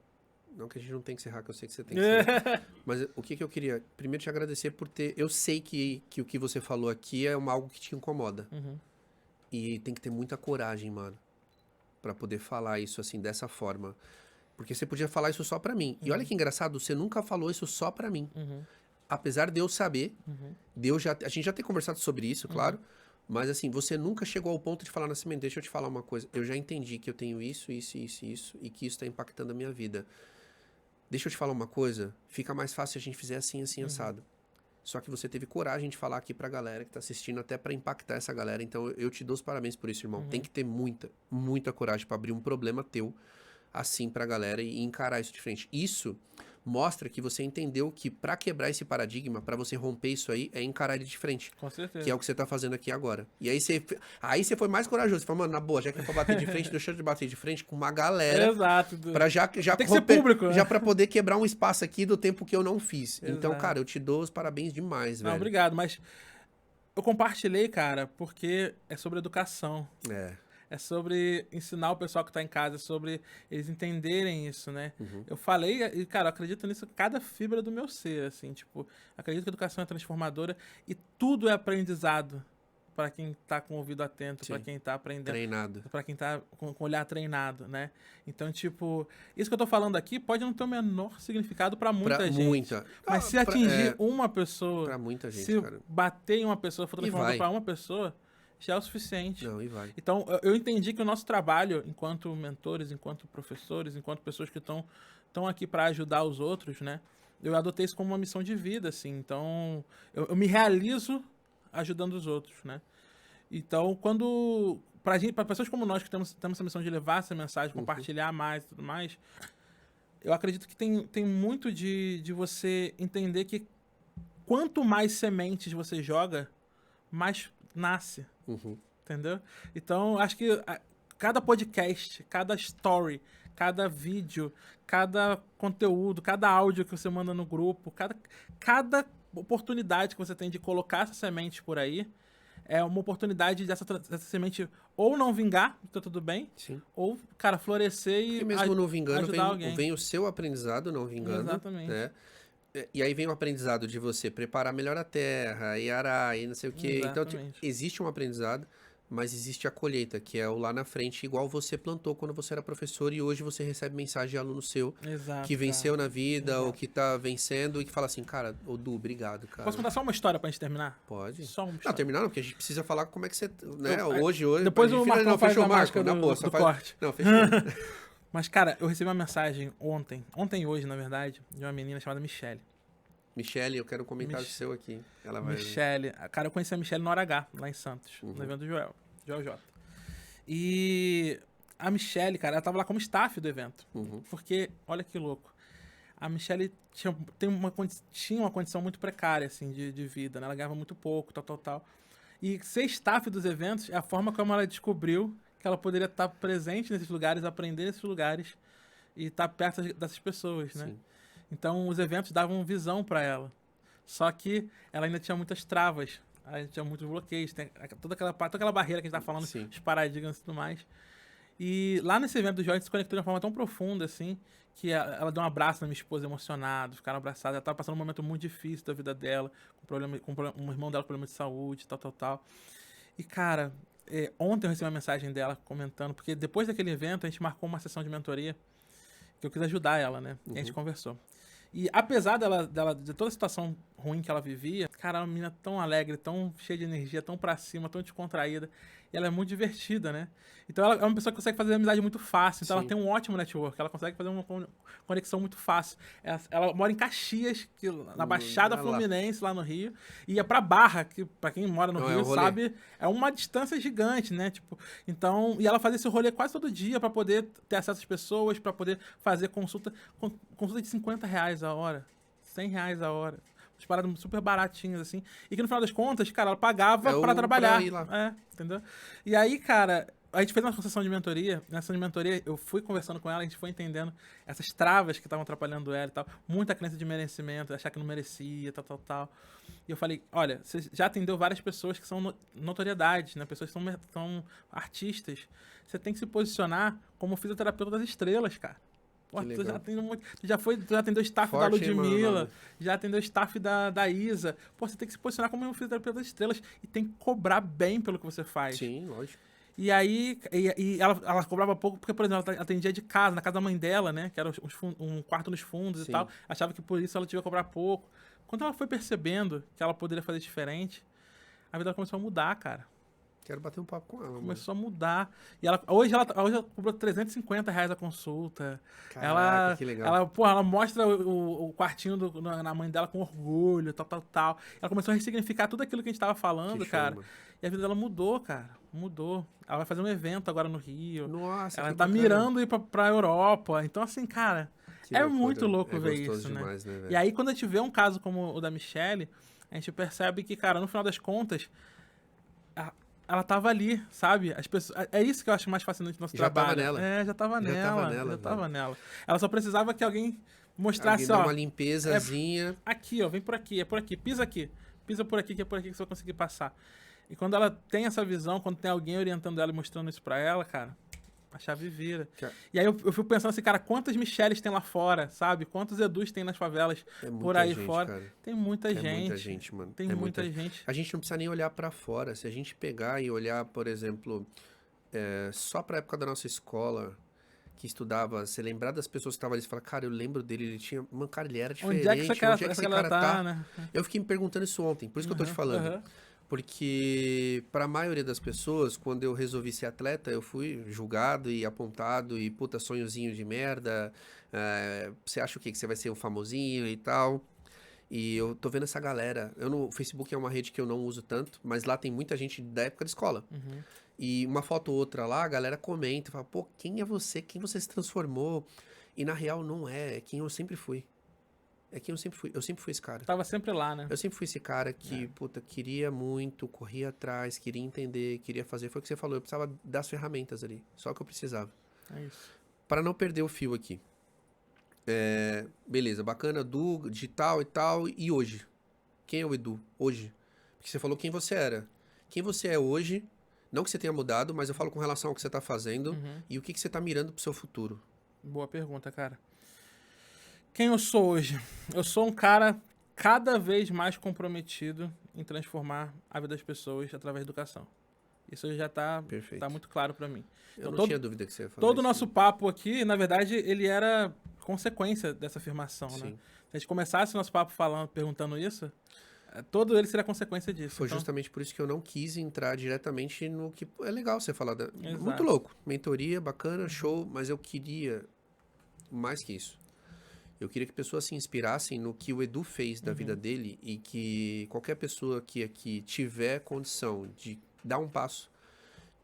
Não que a gente não tem que encerrar, que eu sei que você tem que encerrar. Mas o que eu queria? Primeiro te agradecer por ter... Eu sei que o que você falou aqui é algo que te incomoda. E tem que ter muita coragem, mano, pra poder falar isso assim, dessa forma. Porque você podia falar isso só pra mim. E olha que engraçado, você nunca falou isso só pra mim. Apesar de eu saber, a gente já ter conversado sobre isso, claro. Mas assim, você nunca chegou ao ponto de falar, Nascimento, deixa eu te falar uma coisa. Eu já entendi que eu tenho isso, e que isso tá impactando a minha vida. Deixa eu te falar uma coisa, fica mais fácil se a gente fizer assim, assado. Só que você teve coragem de falar aqui pra galera que tá assistindo, até pra impactar essa galera. Então eu te dou os parabéns por isso, irmão. Tem que ter muita, muita coragem pra abrir um problema teu assim pra galera e encarar isso de frente. Isso, mostra que você entendeu que pra quebrar esse paradigma, pra você romper isso aí, é encarar ele de frente. Com certeza. Que é o que você tá fazendo aqui agora. E aí você foi mais corajoso. Você falou, mano, na boa, já que é pra bater de frente, deixa eu bater de frente com uma galera. Exato. Pra já Tem que ser público, né? já pra poder quebrar um espaço aqui do tempo que eu não fiz. Então, Exato. cara, eu te dou os parabéns demais, Não, velho. obrigado, mas eu compartilhei, cara, porque é sobre educação. É sobre ensinar o pessoal que tá em casa, é sobre eles entenderem isso, né? Eu falei, e, cara, eu acredito nisso cada fibra do meu ser, assim, tipo, acredito que a educação é transformadora e tudo é aprendizado para quem tá com o ouvido atento, para quem tá aprendendo. Treinado. Pra quem tá com o olhar treinado, né? Então, tipo, isso que eu tô falando aqui pode não ter o menor significado pra muita gente. Mas se atingir uma pessoa, pra muita gente, se cara. bater em uma pessoa, for transformador pra uma pessoa, já é o suficiente. Não, e vai. Então, eu entendi que o nosso trabalho, enquanto mentores, enquanto professores, enquanto pessoas que estão aqui pra ajudar os outros, né? Eu adotei isso como uma missão de vida, assim. Então, eu me realizo ajudando os outros, né? Então, para pessoas como nós que temos essa missão de levar essa mensagem, compartilhar mais e tudo mais, eu acredito que tem muito de você entender que quanto mais sementes você joga, mais nasce. Entendeu? Então, acho que cada podcast, cada story, cada vídeo, cada conteúdo, cada áudio que você manda no grupo, cada oportunidade que você tem de colocar essa semente por aí, é uma oportunidade dessa semente ou não vingar, tá tudo bem, ou, cara, florescer e porque mesmo não vingando, ajudar alguém. vem o seu aprendizado não vingando. Exatamente. Né? E aí vem o aprendizado de você preparar melhor a terra, e arar, e não sei o quê. Exatamente. Então, existe um aprendizado, mas existe a colheita, que é o lá na frente, igual você plantou quando você era professor e hoje você recebe mensagem de aluno seu que venceu na vida ou que tá vencendo e que fala assim, cara, ô Du, obrigado, cara. Posso contar só uma história pra gente terminar? Pode. Só uma Não, história. terminar não, porque a gente precisa falar como é que você, né, hoje... Depois o Marcão não, faz fechou a o Marco, mágica na boa. do corte. Não, fechou. Mas, cara, eu recebi uma mensagem ontem e hoje, na verdade, de uma menina chamada Michelle. Michelle, eu quero um comentário seu aqui. Ela vai... Michelle, cara, eu conheci a Michelle no Hora H, lá em Santos, no evento do Joel J. E a Michelle, cara, ela tava lá como staff do evento. Porque, olha que louco, a Michelle tinha uma condição muito precária, assim, de vida, né? Ela ganhava muito pouco, tal. E ser staff dos eventos é a forma como ela descobriu que ela poderia estar presente nesses lugares, aprender nesses lugares e estar perto dessas pessoas, né? Sim. Então, os eventos davam visão para ela. Só que ela ainda tinha muitas travas. Ela tinha muitos bloqueios. Tem toda aquela barreira que a gente tá falando, os paradigmas e tudo mais. E lá nesse evento do Joy, a gente se conectou de uma forma tão profunda, assim, que ela deu um abraço na minha esposa emocionada, ficaram abraçados. Ela tava passando um momento muito difícil da vida dela, com um irmão dela com problema de saúde, tal. E, cara, ontem eu recebi uma mensagem dela comentando, porque depois daquele evento a gente marcou uma sessão de mentoria, que eu quis ajudar ela, né? E a gente conversou. E apesar de toda a situação ruim que ela vivia, cara, ela é uma menina tão alegre, tão cheia de energia, tão pra cima, tão descontraída. E ela é muito divertida, né? Então ela é uma pessoa que consegue fazer amizade muito fácil. Então ela tem um ótimo network, ela consegue fazer uma conexão muito fácil. Ela mora em Caxias, na Baixada Fluminense, lá no Rio. E ia pra Barra, que pra quem mora no Rio sabe, é uma distância gigante, né? Tipo, então, e ela fazia esse rolê quase todo dia pra poder ter acesso às pessoas, pra poder fazer consulta de R$50 a hora, R$100 a hora. Umas paradas super baratinhas, assim. E que no final das contas, cara, ela pagava pra trabalhar. Pra ir lá. Entendeu? E aí, cara, a gente fez uma sessão de mentoria. Nessa de mentoria, eu fui conversando com ela, a gente foi entendendo essas travas que estavam atrapalhando ela e tal. Muita crença de merecimento, achar que não merecia, tal. E eu falei, olha, você já atendeu várias pessoas que são notoriedades, né? Pessoas que são artistas. Você tem que se posicionar como fisioterapeuta das estrelas, cara. Pô, tu já atendeu o staff da Ludmilla, já atendeu o staff da Isa. Pô, você tem que se posicionar como um fisioterapeuta das estrelas e tem que cobrar bem pelo que você faz. Sim, lógico. E aí, ela cobrava pouco porque, por exemplo, ela atendia de casa, na casa da mãe dela, né? Que era um quarto nos fundos e tal. Achava que por isso ela tinha que cobrar pouco. Quando ela foi percebendo que ela poderia fazer diferente, a vida dela começou a mudar, cara. Quero bater um papo com ela. Começou a mudar. E hoje ela cobrou R$350 a consulta. Caraca, que legal. Ela mostra o quartinho na mãe dela com orgulho, tal. Ela começou a ressignificar tudo aquilo que a gente tava falando, cara. E a vida dela mudou, cara. Mudou. Ela vai fazer um evento agora no Rio. Nossa, ela tá mirando ir pra Europa. Então, assim, cara, Que É loucura. muito louco É ver gostoso isso, né? demais, né, velho? E aí, quando a gente vê um caso como o da Michelle, a gente percebe que, cara, no final das contas, a- ela tava ali, sabe? As pessoas, é isso que eu acho mais fascinante do nosso Já tava trabalho. nela. É, já tava Já nela. tava nela, Já tava velho. nela. Ela só precisava que alguém mostrasse, Alguém dá ó, uma limpezazinha. aqui, ó, vem por aqui, é por aqui, pisa aqui. Pisa por aqui, que é por aqui que você vai conseguir passar. E quando ela tem essa visão, quando tem alguém orientando ela e mostrando isso pra ela, cara, a chave vira. Cara. E aí eu fico pensando assim, cara, quantas Michelles tem lá fora, sabe? Quantos Edus tem nas favelas É muita por aí gente, fora? cara. Tem muita É gente. muita gente, mano. Tem É muita gente. A gente não precisa nem olhar pra fora. Se a gente pegar e olhar, por exemplo, só pra época da nossa escola, que estudava, você lembrar das pessoas que estavam ali, você fala, cara, eu lembro dele, ele tinha... Mano, cara, ele era diferente. Onde é que essa cara, Onde é que essa esse galera cara tá? né? Eu fiquei me perguntando isso ontem, por isso que eu tô te falando. Aham. Porque, para a maioria das pessoas, quando eu resolvi ser atleta, eu fui julgado e apontado e puta, sonhozinho de merda. Você acha o quê? Que você vai ser um famosinho e tal. E eu tô vendo essa galera. O Facebook é uma rede que eu não uso tanto, mas lá tem muita gente da época de escola. Uhum. E uma foto ou outra lá, a galera comenta, fala, pô, quem é você? Quem você se transformou? E na real não é quem eu sempre fui. É quem eu sempre fui. Eu sempre fui esse cara. Tava sempre lá, né? Eu sempre fui esse cara que, puta, queria muito, corria atrás, queria entender, queria fazer. Foi o que você falou, eu precisava das ferramentas ali. Só o que eu precisava. É isso. Para não perder o fio aqui. Beleza, bacana, Edu, digital e tal. E hoje? Quem é o Edu? Hoje? Porque você falou quem você era. Quem você é hoje, não que você tenha mudado, mas eu falo com relação ao que você tá fazendo e o que você tá mirando pro seu futuro. Boa pergunta, cara. Quem eu sou hoje? Eu sou um cara cada vez mais comprometido em transformar a vida das pessoas através da educação. Isso já tá Perfeito. muito claro pra mim. Eu Então, não tinha dúvida que você ia falar todo o isso. nosso papo aqui, na verdade, ele era consequência dessa afirmação, né? Sim. Se a gente começasse o nosso papo perguntando isso, todo ele seria consequência disso. Foi Então, justamente por isso que eu não quis entrar diretamente no que... É legal você falar. Exato. Muito louco. Mentoria, bacana, show. Mas eu queria mais que isso. Eu queria que pessoas se inspirassem no que o Edu fez da vida dele e que qualquer pessoa que aqui tiver condição de dar um passo,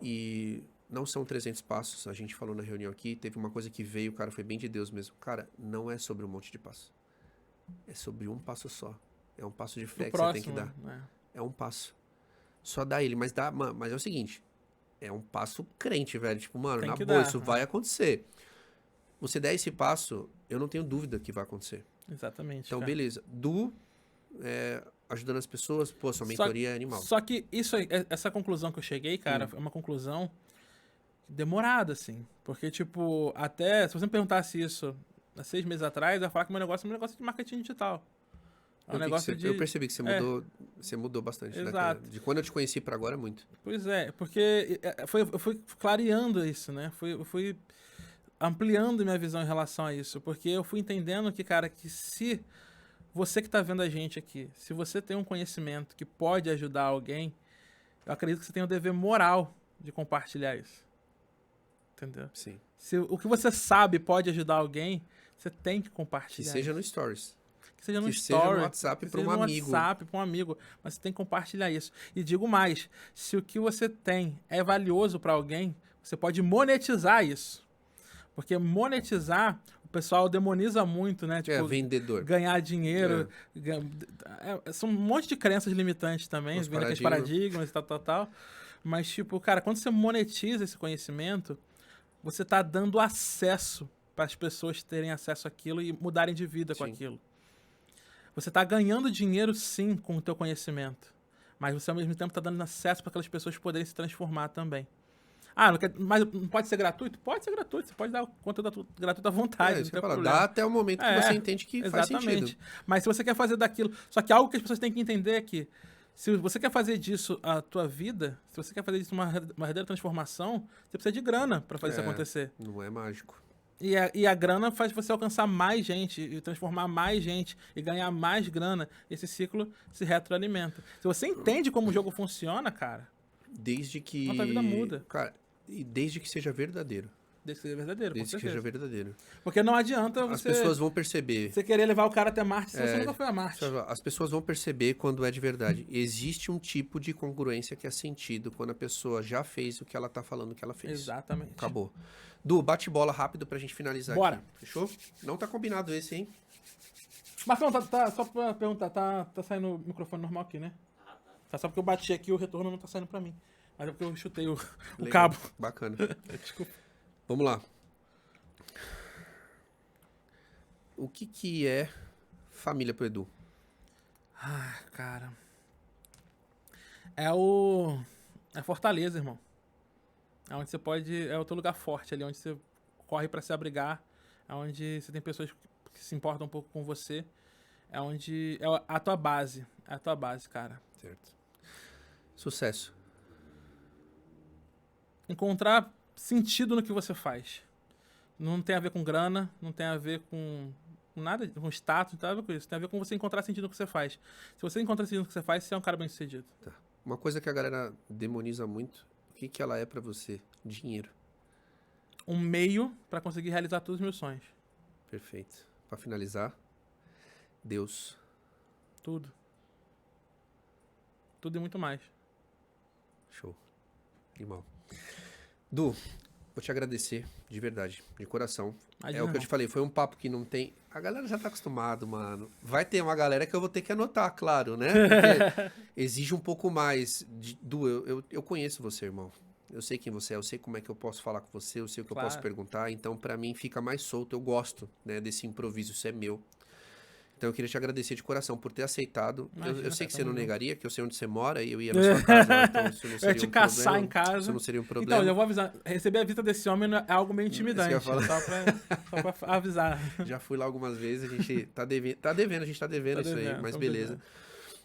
e não são 300 passos, a gente falou na reunião aqui, teve uma coisa que veio, cara, foi bem de Deus mesmo. Cara, não é sobre um monte de passos. É sobre um passo só. É um passo de fé do que próximo, você tem que dar. né? É um passo. Só dá ele, mas é o seguinte, é um passo crente, velho. Tipo, mano, Tem na que boa, dar, isso né? vai acontecer. Você der esse passo, eu não tenho dúvida que vai acontecer. Exatamente. Então, cara. beleza. Ajudando as pessoas, pô, sua mentoria é animal. Só que isso aí, essa conclusão que eu cheguei, cara, é uma conclusão demorada, assim. Porque, tipo, até se você me perguntasse isso há 6 meses atrás, eu ia falar que meu negócio é um negócio de marketing digital. É um negócio Eu percebi que você mudou bastante. Exato. De quando eu te conheci pra agora, muito. Pois é, porque eu fui clareando isso, né? Eu fui ampliando minha visão em relação a isso. Porque eu fui entendendo que, cara, que se você que tá vendo a gente aqui, se você tem um conhecimento que pode ajudar alguém, eu acredito que você tem o dever moral de compartilhar isso. Entendeu? Sim. Se o que você sabe pode ajudar alguém, você tem que Que compartilhar. seja isso. no Stories. Que seja no que seja story, no WhatsApp que pra seja um no amigo. WhatsApp para um amigo, mas você tem que compartilhar isso. E digo mais, se o que você tem é valioso para alguém, você pode monetizar isso. Porque monetizar, o pessoal demoniza muito, né? Tipo, Vendedor. ganhar dinheiro. São um monte de crenças limitantes também, Os vendo aqueles paradigmas e tal. Mas, tipo, cara, quando você monetiza esse conhecimento, você tá dando acesso para as pessoas terem acesso àquilo e mudarem de vida com Sim. aquilo. Você está ganhando dinheiro, sim, com o teu conhecimento. Mas você, ao mesmo tempo, está dando acesso para aquelas pessoas poderem se transformar também. Mas não pode ser gratuito? Pode ser gratuito. Você pode dar conteúdo gratuito à vontade. Não tem problema. Dá até o momento que você entende que faz sentido. Mas se você quer fazer daquilo... Só que algo que as pessoas têm que entender é que se você quer fazer disso a tua vida, se você quer fazer disso uma verdadeira transformação, você precisa de grana para fazer isso acontecer. Não é mágico. E a grana faz você alcançar mais gente, e transformar mais gente, e ganhar mais grana. Esse ciclo se retroalimenta. Se você entende como o jogo funciona, cara, Desde que... a tua vida muda. Cara, e desde que seja verdadeiro. Desde que seja verdadeiro, Desde com que seja certeza. verdadeiro. Porque não adianta As você, pessoas vão perceber. você querer levar o cara até Marte se você nunca foi a Marte. As pessoas vão perceber quando é de verdade. Existe um tipo de congruência que é sentido quando a pessoa já fez o que ela tá falando que ela fez. Exatamente. Acabou. Du, bate bola rápido pra gente finalizar Bora. aqui. Fechou? Não tá combinado esse, hein? Marcão, só pra perguntar, tá saindo o microfone normal aqui, né? Tá só porque eu bati aqui, o retorno não tá saindo pra mim. Mas é porque eu chutei o Legal. cabo. Bacana. Vamos lá. O que é família pro Edu? Ah, cara. É Fortaleza, irmão. É onde você pode... É o teu lugar forte ali, onde você corre pra se abrigar. É onde você tem pessoas que se importam um pouco com você. É onde... É a tua base. É a tua base, cara. Certo. Sucesso. Encontrar sentido no que você faz. Não tem a ver com grana, não tem a ver com nada, com status, não tem a ver com isso. Tem a ver com você encontrar sentido no que você faz. Se você encontra sentido no que você faz, você é um cara bem sucedido. Tá. Uma coisa que a galera demoniza muito, o que ela é pra você? Dinheiro. Um meio pra conseguir realizar todos os meus sonhos. Perfeito. Pra finalizar, Deus. Tudo. Tudo e muito mais. Show. Irmão. Du, vou te agradecer, de verdade, de coração. Imagina, É o que eu irmão. te falei, foi um papo que não tem... A galera já tá acostumado, mano. Vai ter uma galera que eu vou ter que anotar, claro, né? Porque exige um pouco mais. Du, eu conheço você, irmão. Eu sei quem você é, eu sei como é que eu posso falar com você, eu sei o que eu posso Claro. perguntar. Então, pra mim, fica mais solto. Eu gosto, né, desse improviso, isso é meu. Então, eu queria te agradecer de coração por ter aceitado. Imagina, eu sei que cara, você não tamo junto. negaria, que eu sei onde você mora e eu ia na sua casa, então isso não Eu ia seria te um caçar problema. em casa. Isso não seria um problema. Então, eu vou avisar. Receber a visita desse homem é algo meio intimidante. Isso que eu ia Só pra avisar. Já fui lá algumas vezes, a gente tá devendo, a gente tá devendo isso aí, mas tamo beleza. devendo.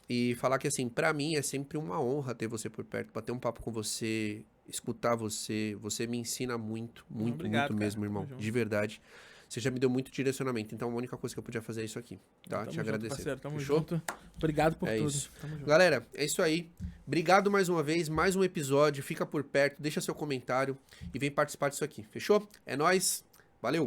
E falar que, assim, pra mim é sempre uma honra ter você por perto, bater um papo com você, escutar você. Você me ensina muito, muito, Obrigado, muito cara. mesmo, irmão. Tamo junto. De verdade. Você já me deu muito direcionamento, então a única coisa que eu podia fazer é isso aqui, tá? Tamo Te junto, agradecer. parceiro. Tamo Fechou? junto. Obrigado por É tudo. isso. Tamo junto. Galera, é isso aí. Obrigado mais uma vez, mais um episódio. Fica por perto, deixa seu comentário e vem participar disso aqui. Fechou? É nóis. Valeu!